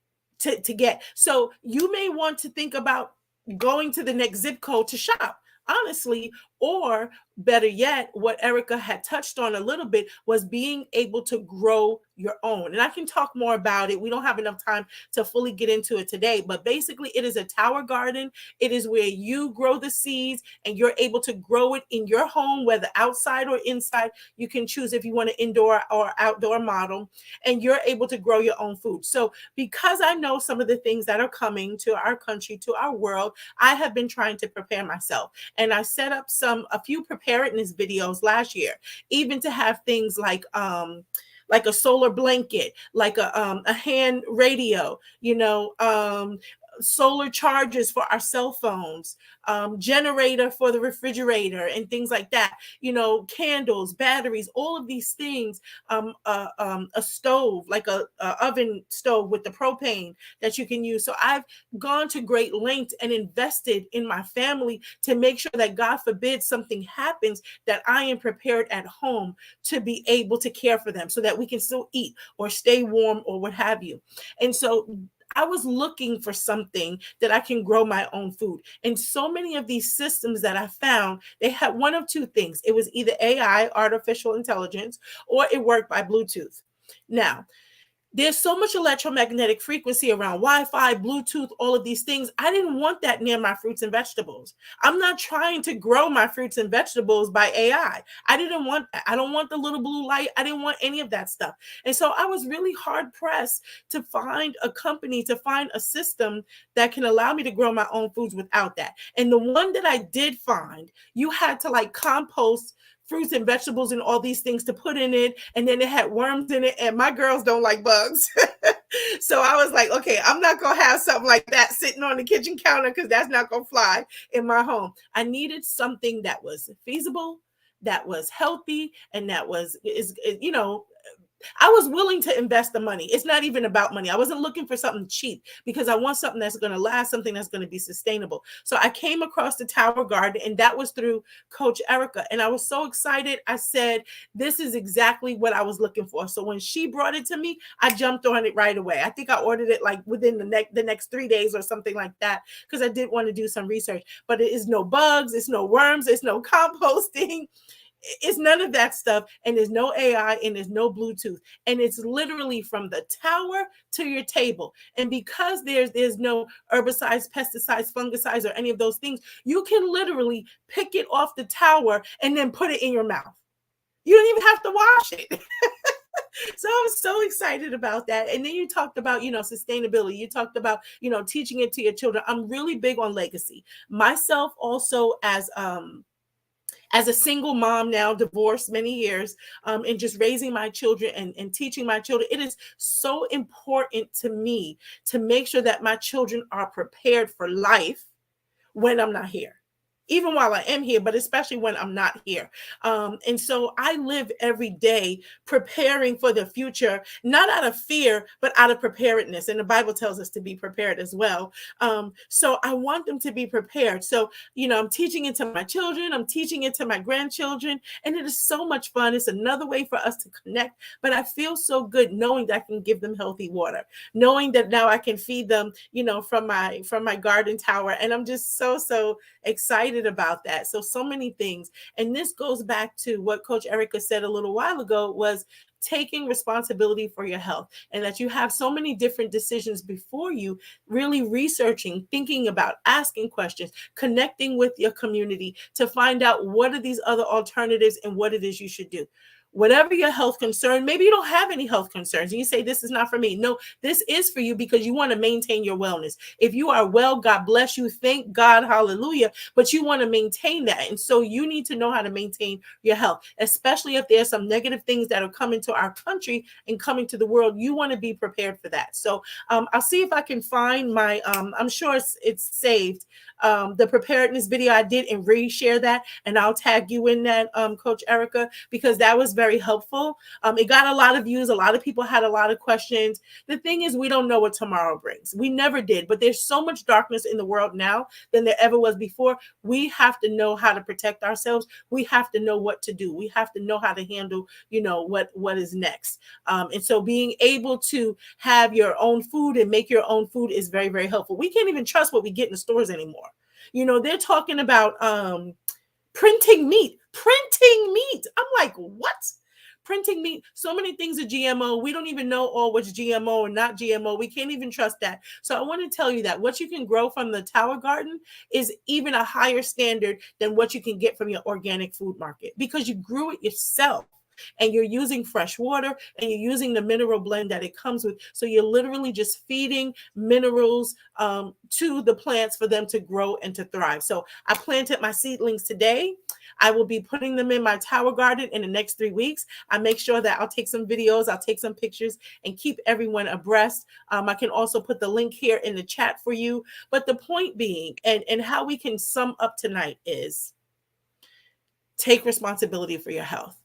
A: to get. So, you may want to think about going to the next zip code to shop, honestly, or better yet, what Erica had touched on a little bit was being able to grow your own. And I can talk more about it. We don't have enough time to fully get into it today, but basically, it is a tower garden. It is where you grow the seeds and you're able to grow it in your home, whether outside or inside. You can choose if you want an indoor or outdoor model, and you're able to grow your own food. So, because I know some of the things that are coming to our country, to our world, I have been trying to prepare myself. And I set up a few preparedness videos last year, even to have things like a solar blanket, like a hand radio, solar chargers for our cell phones, generator for the refrigerator, and things like that. Candles, batteries, all of these things. A stove, like a oven stove with the propane that you can use. So I've gone to great lengths and invested in my family to make sure that, God forbid, something happens, that I am prepared at home to be able to care for them so that we can still eat or stay warm or what have you. And so I was looking for something that I can grow my own food. And so many of these systems that I found, they had one of two things. It was either AI, artificial intelligence, or it worked by Bluetooth. Now, there's so much electromagnetic frequency around Wi-Fi, Bluetooth, all of these things. I didn't want that near my fruits and vegetables. I'm not trying to grow my fruits and vegetables by AI. I didn't want that. I don't want the little blue light. I didn't want any of that stuff. And so I was really hard pressed to find a company, to find a system that can allow me to grow my own foods without that. And the one that I did find, you had to like compost fruits and vegetables and all these things to put in it, and then it had worms in it, and my girls don't like bugs. So I was like, okay, I'm not going to have something like that sitting on the kitchen counter because that's not going to fly in my home. I needed something that was feasible, that was healthy, and that was, I was willing to invest the money. It's not even about money. I wasn't looking for something cheap because I want something that's going to last, something that's going to be sustainable. So I came across the Tower Garden, and that was through Coach Erica. And I was so excited. I said, this is exactly what I was looking for. So when she brought it to me, I jumped on it right away. I think I ordered it like within the next 3 days or something like that because I did want to do some research. But it is no bugs, it's no worms, it's no composting. It's none of that stuff, and there's no AI, and there's no Bluetooth, and it's literally from the tower to your table. And because there's no herbicides, pesticides, fungicides, or any of those things, you can literally pick it off the tower and then put it in your mouth. You don't even have to wash it. So I was so excited about that. And then you talked about, sustainability. You talked about, teaching it to your children. I'm really big on legacy. Myself also as a single mom now, divorced many years, and just raising my children and teaching my children, it is so important to me to make sure that my children are prepared for life when I'm not here. Even while I am here, but especially when I'm not here. And so I live every day preparing for the future, not out of fear, but out of preparedness. And the Bible tells us to be prepared as well. So I want them to be prepared. So, I'm teaching it to my children, I'm teaching it to my grandchildren, and it is so much fun. It's another way for us to connect. But I feel so good knowing that I can give them healthy water, knowing that now I can feed them, from my garden tower. And I'm just so excited about that. So many things. And this goes back to what Coach Erica said a little while ago, was taking responsibility for your health, and that you have so many different decisions before you, really researching, thinking about, asking questions, connecting with your community to find out what are these other alternatives and what it is you should do. Whatever your health concern, maybe you don't have any health concerns and you say, this is not for me. No, this is for you because you want to maintain your wellness. If you are well, God bless you. Thank God. Hallelujah. But you want to maintain that. And so you need to know how to maintain your health, especially if there's some negative things that are coming to our country and coming to the world. You want to be prepared for that. So I'll see if I can find my, I'm sure it's saved. The preparedness video I did and reshare that, and I'll tag you in that, Coach Erica, because that was very helpful. It got a lot of views. A lot of people had a lot of questions. The thing is, we don't know what tomorrow brings. We never did, but there's so much darkness in the world now than there ever was before. We have to know how to protect ourselves. We have to know what to do. We have to know how to handle, what is next. And so being able to have your own food and make your own food is very, very helpful. We can't even trust what we get in the stores anymore. They're talking about printing meat. I'm like, what? Printing meat. So many things are GMO. We don't even know all what's GMO or not GMO. We can't even trust that. So I want to tell you that what you can grow from the Tower Garden is even a higher standard than what you can get from your organic food market, because you grew it yourself. And you're using fresh water and you're using the mineral blend that it comes with. So you're literally just feeding minerals to the plants for them to grow and to thrive. So I planted my seedlings today. I will be putting them in my Tower Garden in the next 3 weeks. I make sure that I'll take some videos, I'll take some pictures and keep everyone abreast. I can also put the link here in the chat for you. But the point being, and how we can sum up tonight, is take responsibility for your health.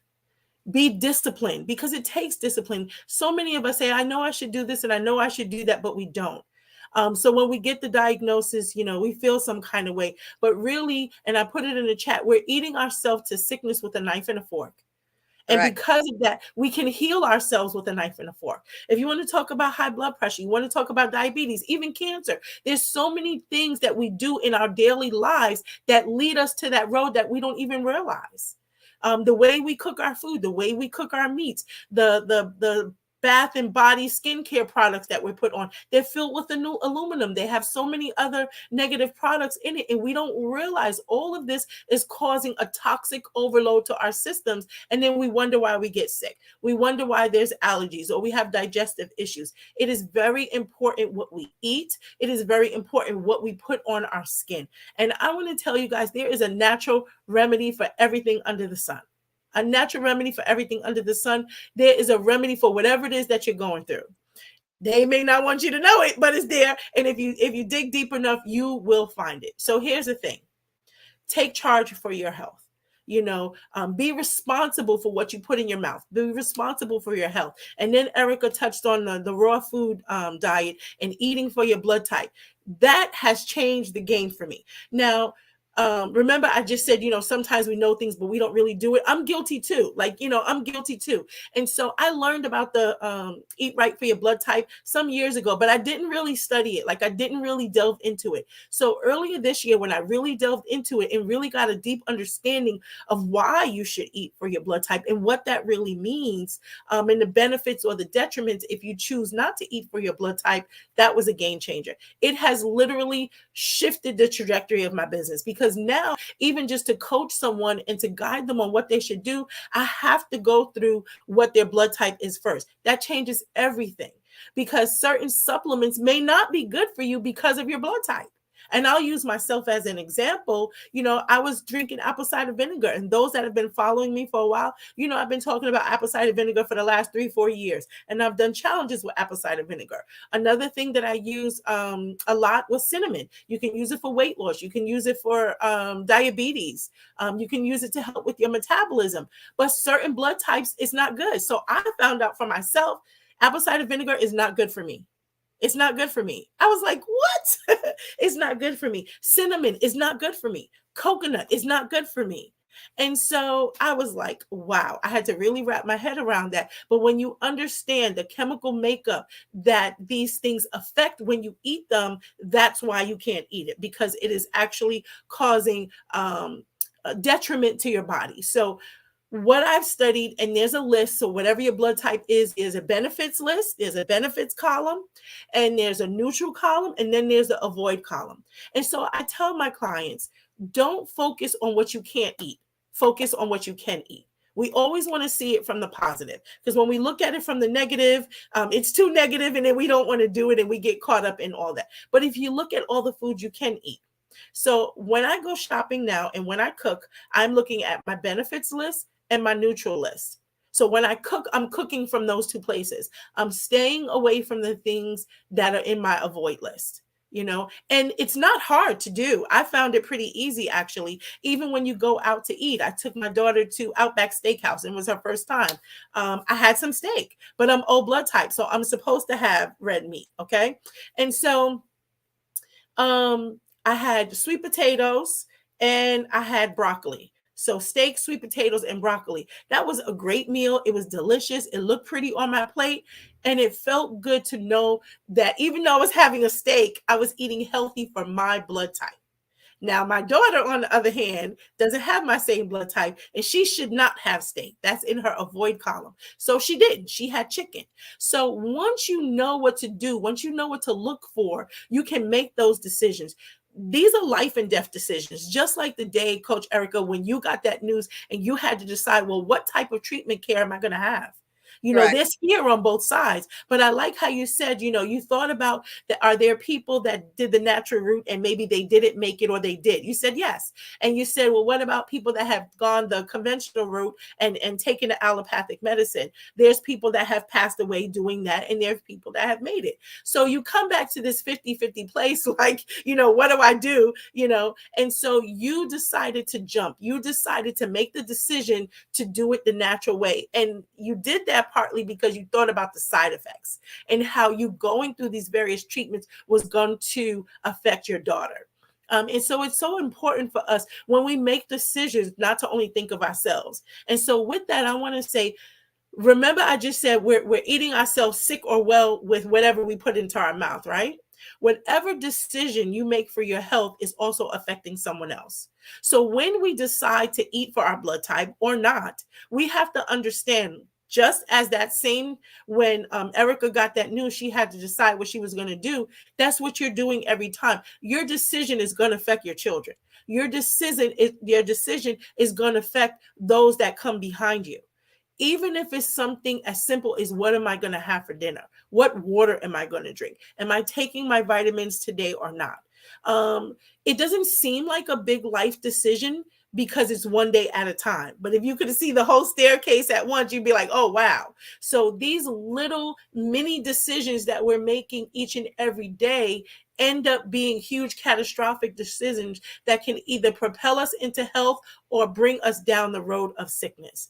A: Be disciplined, because it takes discipline. So many of us say, I know I should do this and I know I should do that, but we don't. So when we get the diagnosis, we feel some kind of way, but really, and I put it in the chat, we're eating ourselves to sickness with a knife and a fork. And
B: Right.
A: because of that, we can heal ourselves with a knife and a fork. If you want to talk about high blood pressure, you want to talk about diabetes, even cancer, there's so many things that we do in our daily lives that lead us to that road that we don't even realize. The way we cook our food, the way we cook our meats, the bath and body skincare products that we put on, they're filled with aluminum. They have so many other negative products in it, and we don't realize all of this is causing a toxic overload to our systems. And then we wonder why we get sick. We wonder why there's allergies or we have digestive issues. It is very important what we eat. It is very important what we put on our skin. And I want to tell you guys, there is a natural remedy for everything under the sun. A natural remedy for everything under the sun. There is a remedy for whatever it is that you're going through. They may not want you to know it, but it's there. And if you dig deep enough, you will find it. So here's the thing: take charge for your health. Be responsible for what you put in your mouth. Be responsible for your health. And then Erica touched on the raw food diet and eating for your blood type. That has changed the game for me. Now, remember I just said, sometimes we know things, but we don't really do it. I'm guilty too. I'm guilty too. And so I learned about the eat right for your blood type some years ago, but I didn't really study it. Like, I didn't really delve into it. So earlier this year, when I really delved into it and really got a deep understanding of why you should eat for your blood type and what that really means, and the benefits or the detriments if you choose not to eat for your blood type, that was a game changer. It has literally shifted the trajectory of my business, because now, even just to coach someone and to guide them on what they should do, I have to go through what their blood type is first. That changes everything, because certain supplements may not be good for you because of your blood type. And I'll use myself as an example. I was drinking apple cider vinegar, and those that have been following me for a while, I've been talking about apple cider vinegar for the last 3-4 years, and I've done challenges with apple cider vinegar. Another thing that I use a lot was cinnamon. You can use it for weight loss. You can use it for diabetes. You can use it to help with your metabolism. But certain blood types, it's not good. So I found out for myself, apple cider vinegar is not good for me. It's not good for me. I was like, what? It's not good for me. Cinnamon is not good for me. Coconut is not good for me. And so I was like, wow, I had to really wrap my head around that. But when you understand the chemical makeup that these things affect when you eat them, that's why you can't eat it, because it is actually causing a detriment to your body. So what I've studied, and there's a list. So whatever your blood type is a benefits list. There's a benefits column, and there's a neutral column, and then there's the avoid column. And so I tell my clients, don't focus on what you can't eat. Focus on what you can eat. We always want to see it from the positive, because when we look at it from the negative, it's too negative, and then we don't want to do it, and we get caught up in all that. But if you look at all the foods you can eat, so when I go shopping now and when I cook, I'm looking at my benefits list and my neutral list. So when I cook, I'm cooking from those two places. I'm staying away from the things that are in my avoid list. And it's not hard to do. I found it pretty easy, actually. Even when you go out to eat, I took my daughter to Outback Steakhouse, and it was her first time. I had some steak, but I'm O blood type, so I'm supposed to have red meat. Okay. And so I had sweet potatoes and I had broccoli. So steak, sweet potatoes, and broccoli. That was a great meal. It was delicious. It looked pretty on my plate. And it felt good to know that even though I was having a steak, I was eating healthy for my blood type. Now, my daughter, on the other hand, doesn't have my same blood type, and she should not have steak. That's in her avoid column. So she didn't. She had chicken. So once you know what to do, once you know what to look for, you can make those decisions. These are life and death decisions, just like the day, Coach Erica, when you got that news and you had to decide, well, what type of treatment care am I going to have?
B: Right.
A: There's fear on both sides, but I like how you said, you thought about that. Are there people that did the natural route and maybe they didn't make it, or they did? You said yes. And you said, well, what about people that have gone the conventional route and taken the allopathic medicine? There's people that have passed away doing that, and there's people that have made it. So you come back to this 50-50 place, like, what do I do? And so you decided to jump. You decided to make the decision to do it the natural way. And you did that partly because you thought about the side effects and how you going through these various treatments was going to affect your daughter. And so it's so important for us when we make decisions not to only think of ourselves. And so with that, I want to say, remember, I just said we're eating ourselves sick or well with whatever we put into our mouth, right? Whatever decision you make for your health is also affecting someone else. So when we decide to eat for our blood type or not, we have to understand, just as that same, when Erica got that news, she had to decide what she was going to do. That's what you're doing every time. Your decision is going to affect your children. Your decision is going to affect those that come behind you. Even if it's something as simple as, what am I going to have for dinner? What water am I going to drink? Am I taking my vitamins today or not? It doesn't seem like a big life decision, because it's one day at a time. But if you could see the whole staircase at once, you'd be like, oh, wow. So these little mini decisions that we're making each and every day end up being huge catastrophic decisions that can either propel us into health or bring us down the road of sickness.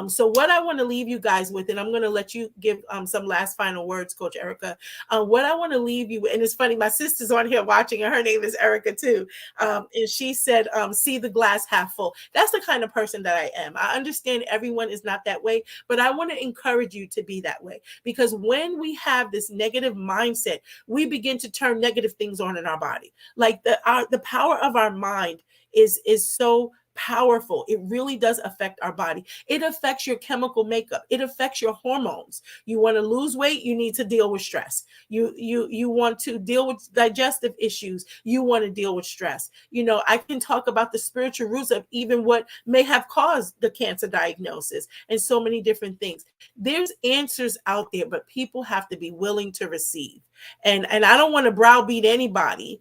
A: So what I want to leave you guys with, and I'm going to let you give some last final words, Coach Erica. What I want to leave you with, and it's funny, my sister's on here watching, and her name is Erica too. And she said, see the glass half full. That's the kind of person that I am. I understand everyone is not that way, but I want to encourage you to be that way, because when we have this negative mindset, we begin to turn negative things on in our body. Like the power of our mind is so powerful. It really does affect our body. It affects your chemical makeup. It affects your hormones. You want to lose weight, you need to deal with stress. You want to deal with digestive issues, you want to deal with stress. I can talk about the spiritual roots of even what may have caused the cancer diagnosis and so many different things. There's answers out there, but people have to be willing to receive. And I don't want to browbeat anybody,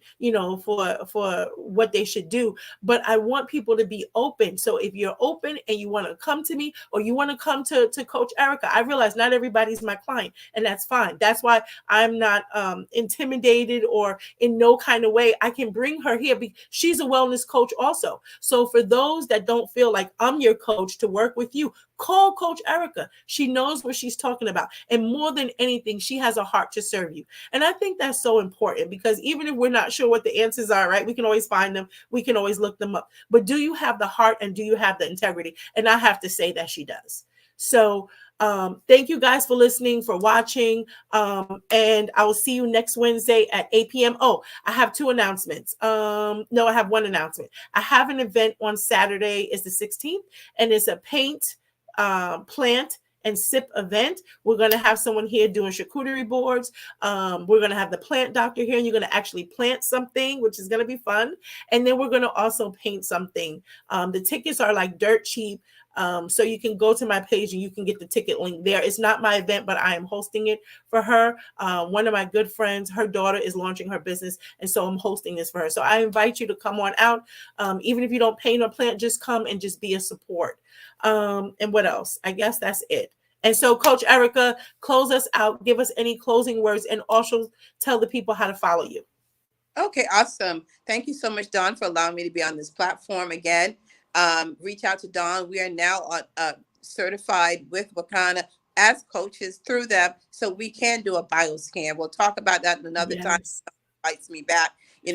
A: for what they should do, but I want people to be open. So if you're open and you want to come to me, or you want to come to Coach Erica, I realize not everybody's my client, and that's fine. That's why I'm not intimidated or in no kind of way. I can bring her here because she's a wellness coach also. So for those that don't feel like I'm your coach to work with you, call Coach Erica. She knows what she's talking about. And more than anything, she has a heart to serve you. And I think that's so important, because even if we're not sure what the answers are, right, we can always find them. We can always look them up. But do you have the heart, and do you have the integrity? And I have to say that she does. So thank you guys for listening, for watching. And I will see you next Wednesday at 8 p.m. Oh, I have two announcements. No, I have one announcement. I have an event on Saturday. It's the 16th, and it's a paint, plant, and sip event. We're going to have someone here doing charcuterie boards. We're going to have the plant doctor here, and you're going to actually plant something, which is going to be fun. And then we're going to also paint something. The tickets are like dirt cheap. So you can go to my page and you can get the ticket link there. It's not my event, but I am hosting it for her. One of my good friends, her daughter is launching her business, and so I'm hosting this for her. So I invite you to come on out. Even if you don't paint or plant, just come and just be a support. And what else? I guess that's it. And so, Coach Erica, close us out. Give us any closing words, and also tell the people how to follow you.
B: Okay, awesome. Thank you so much, Dawn, for allowing me to be on this platform again. Reach out to Dawn. We are now on, certified with Wakana as coaches through them, so we can do a bioscan. We'll talk about that another time.
A: Yes.
B: Invites me back. We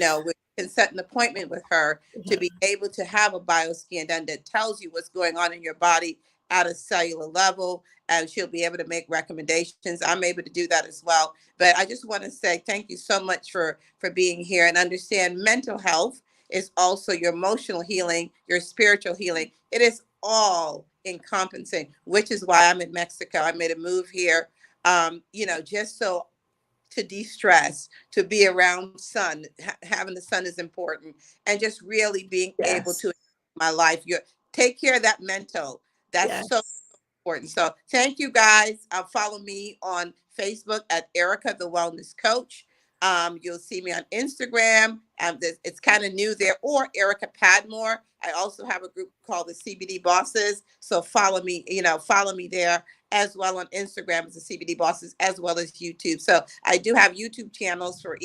B: can set an appointment with her to be able to have a bioscan done that tells you what's going on in your body at a cellular level, and she'll be able to make recommendations. I'm able to do that as well. But I just want to say thank you so much for being here, and understand mental health is also your emotional healing, your spiritual healing. It is all encompassing, which is why I'm in Mexico. I made a move here, just so to de-stress, to be around sun. Having the sun is important, and just really being able
A: Yes.
B: to my life. You take care of that mental. That's so
A: Yes.
B: important. So thank you guys. Follow me on Facebook at Erica the Wellness Coach. You'll see me on Instagram. It's kind of new there, or Erica Padmore. I also have a group called the CBD Bosses. So follow me, follow me there as well on Instagram as the CBD Bosses, as well as YouTube. So I do have YouTube channels for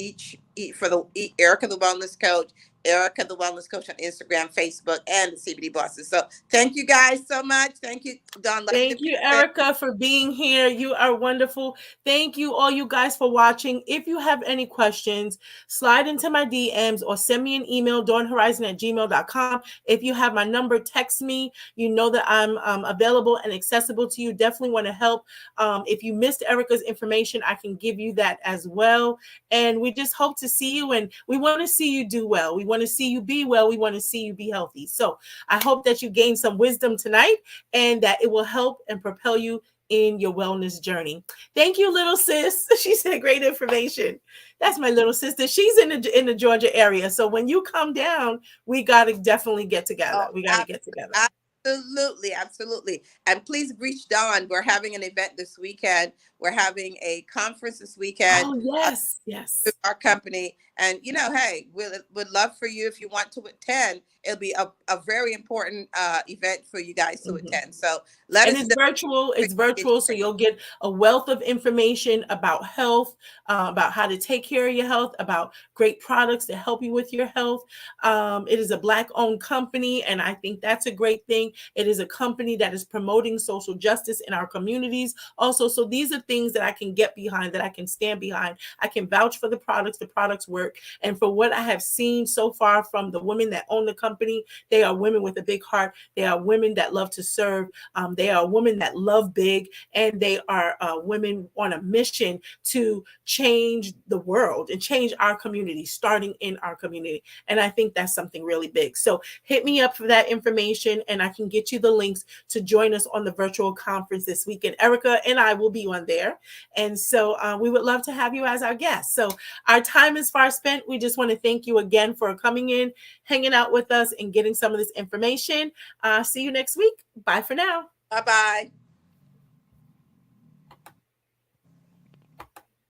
B: for the Erica the Wellness Coach, Erica the Wellness Coach on Instagram, Facebook, and the CBD Bosses. So thank you guys so much. Thank you, Dawn. Love you
A: Thank
B: to
A: you,
B: pieces.
A: Erica, for being here. You are wonderful. Thank you, all you guys, for watching. If you have any questions, slide into my DMs or send me an email, dawnhorizon@gmail.com. If you have my number, text me. You know that I'm available and accessible to you. Definitely want to help. If you missed Erica's information, I can give you that as well. And we just hope to see you, and we want to see you do well. We want to see you be well. We want to see you be healthy. So I hope that you gain some wisdom tonight, and that it will help and propel you in your wellness journey. Thank you, little sis. She said great information. That's my little sister. She's in the Georgia area. So when you come down, we got to definitely get together.
B: Oh,
A: We got to get together.
B: absolutely, absolutely. And please reach Dawn. We're having an event this weekend. We're having a conference this weekend.
A: Oh, yes. Yes.
B: Our company, and hey, we'd love for you, if you want to attend. it'll be a very important event for you guys to
A: Mhm.
B: attend. So let
A: And
B: us
A: it's
B: know.
A: virtual. It's virtual, so you'll get a wealth of information about health, about how to take care of your health, about great products to help you with your health. It is a Black-owned company, and I think that's a great thing. It is a company that is promoting social justice in our communities also. So these are things that I can get behind, that I can stand behind. I can vouch for the products. The products work. And for what I have seen so far from the women that own the company, they are women with a big heart. They are women that love to serve. They are women that love big, and they are women on a mission to change the world and change our community, starting in our community. And I think that's something really big. So hit me up for that information, and I can get you the links to join us on the virtual conference this weekend. Erica and I will be on there. And so we would love to have you as our guest. So our time is far spent. We just want to thank you again for coming in, hanging out with us, and getting some of this information. See you next week. Bye for now.
B: Bye bye.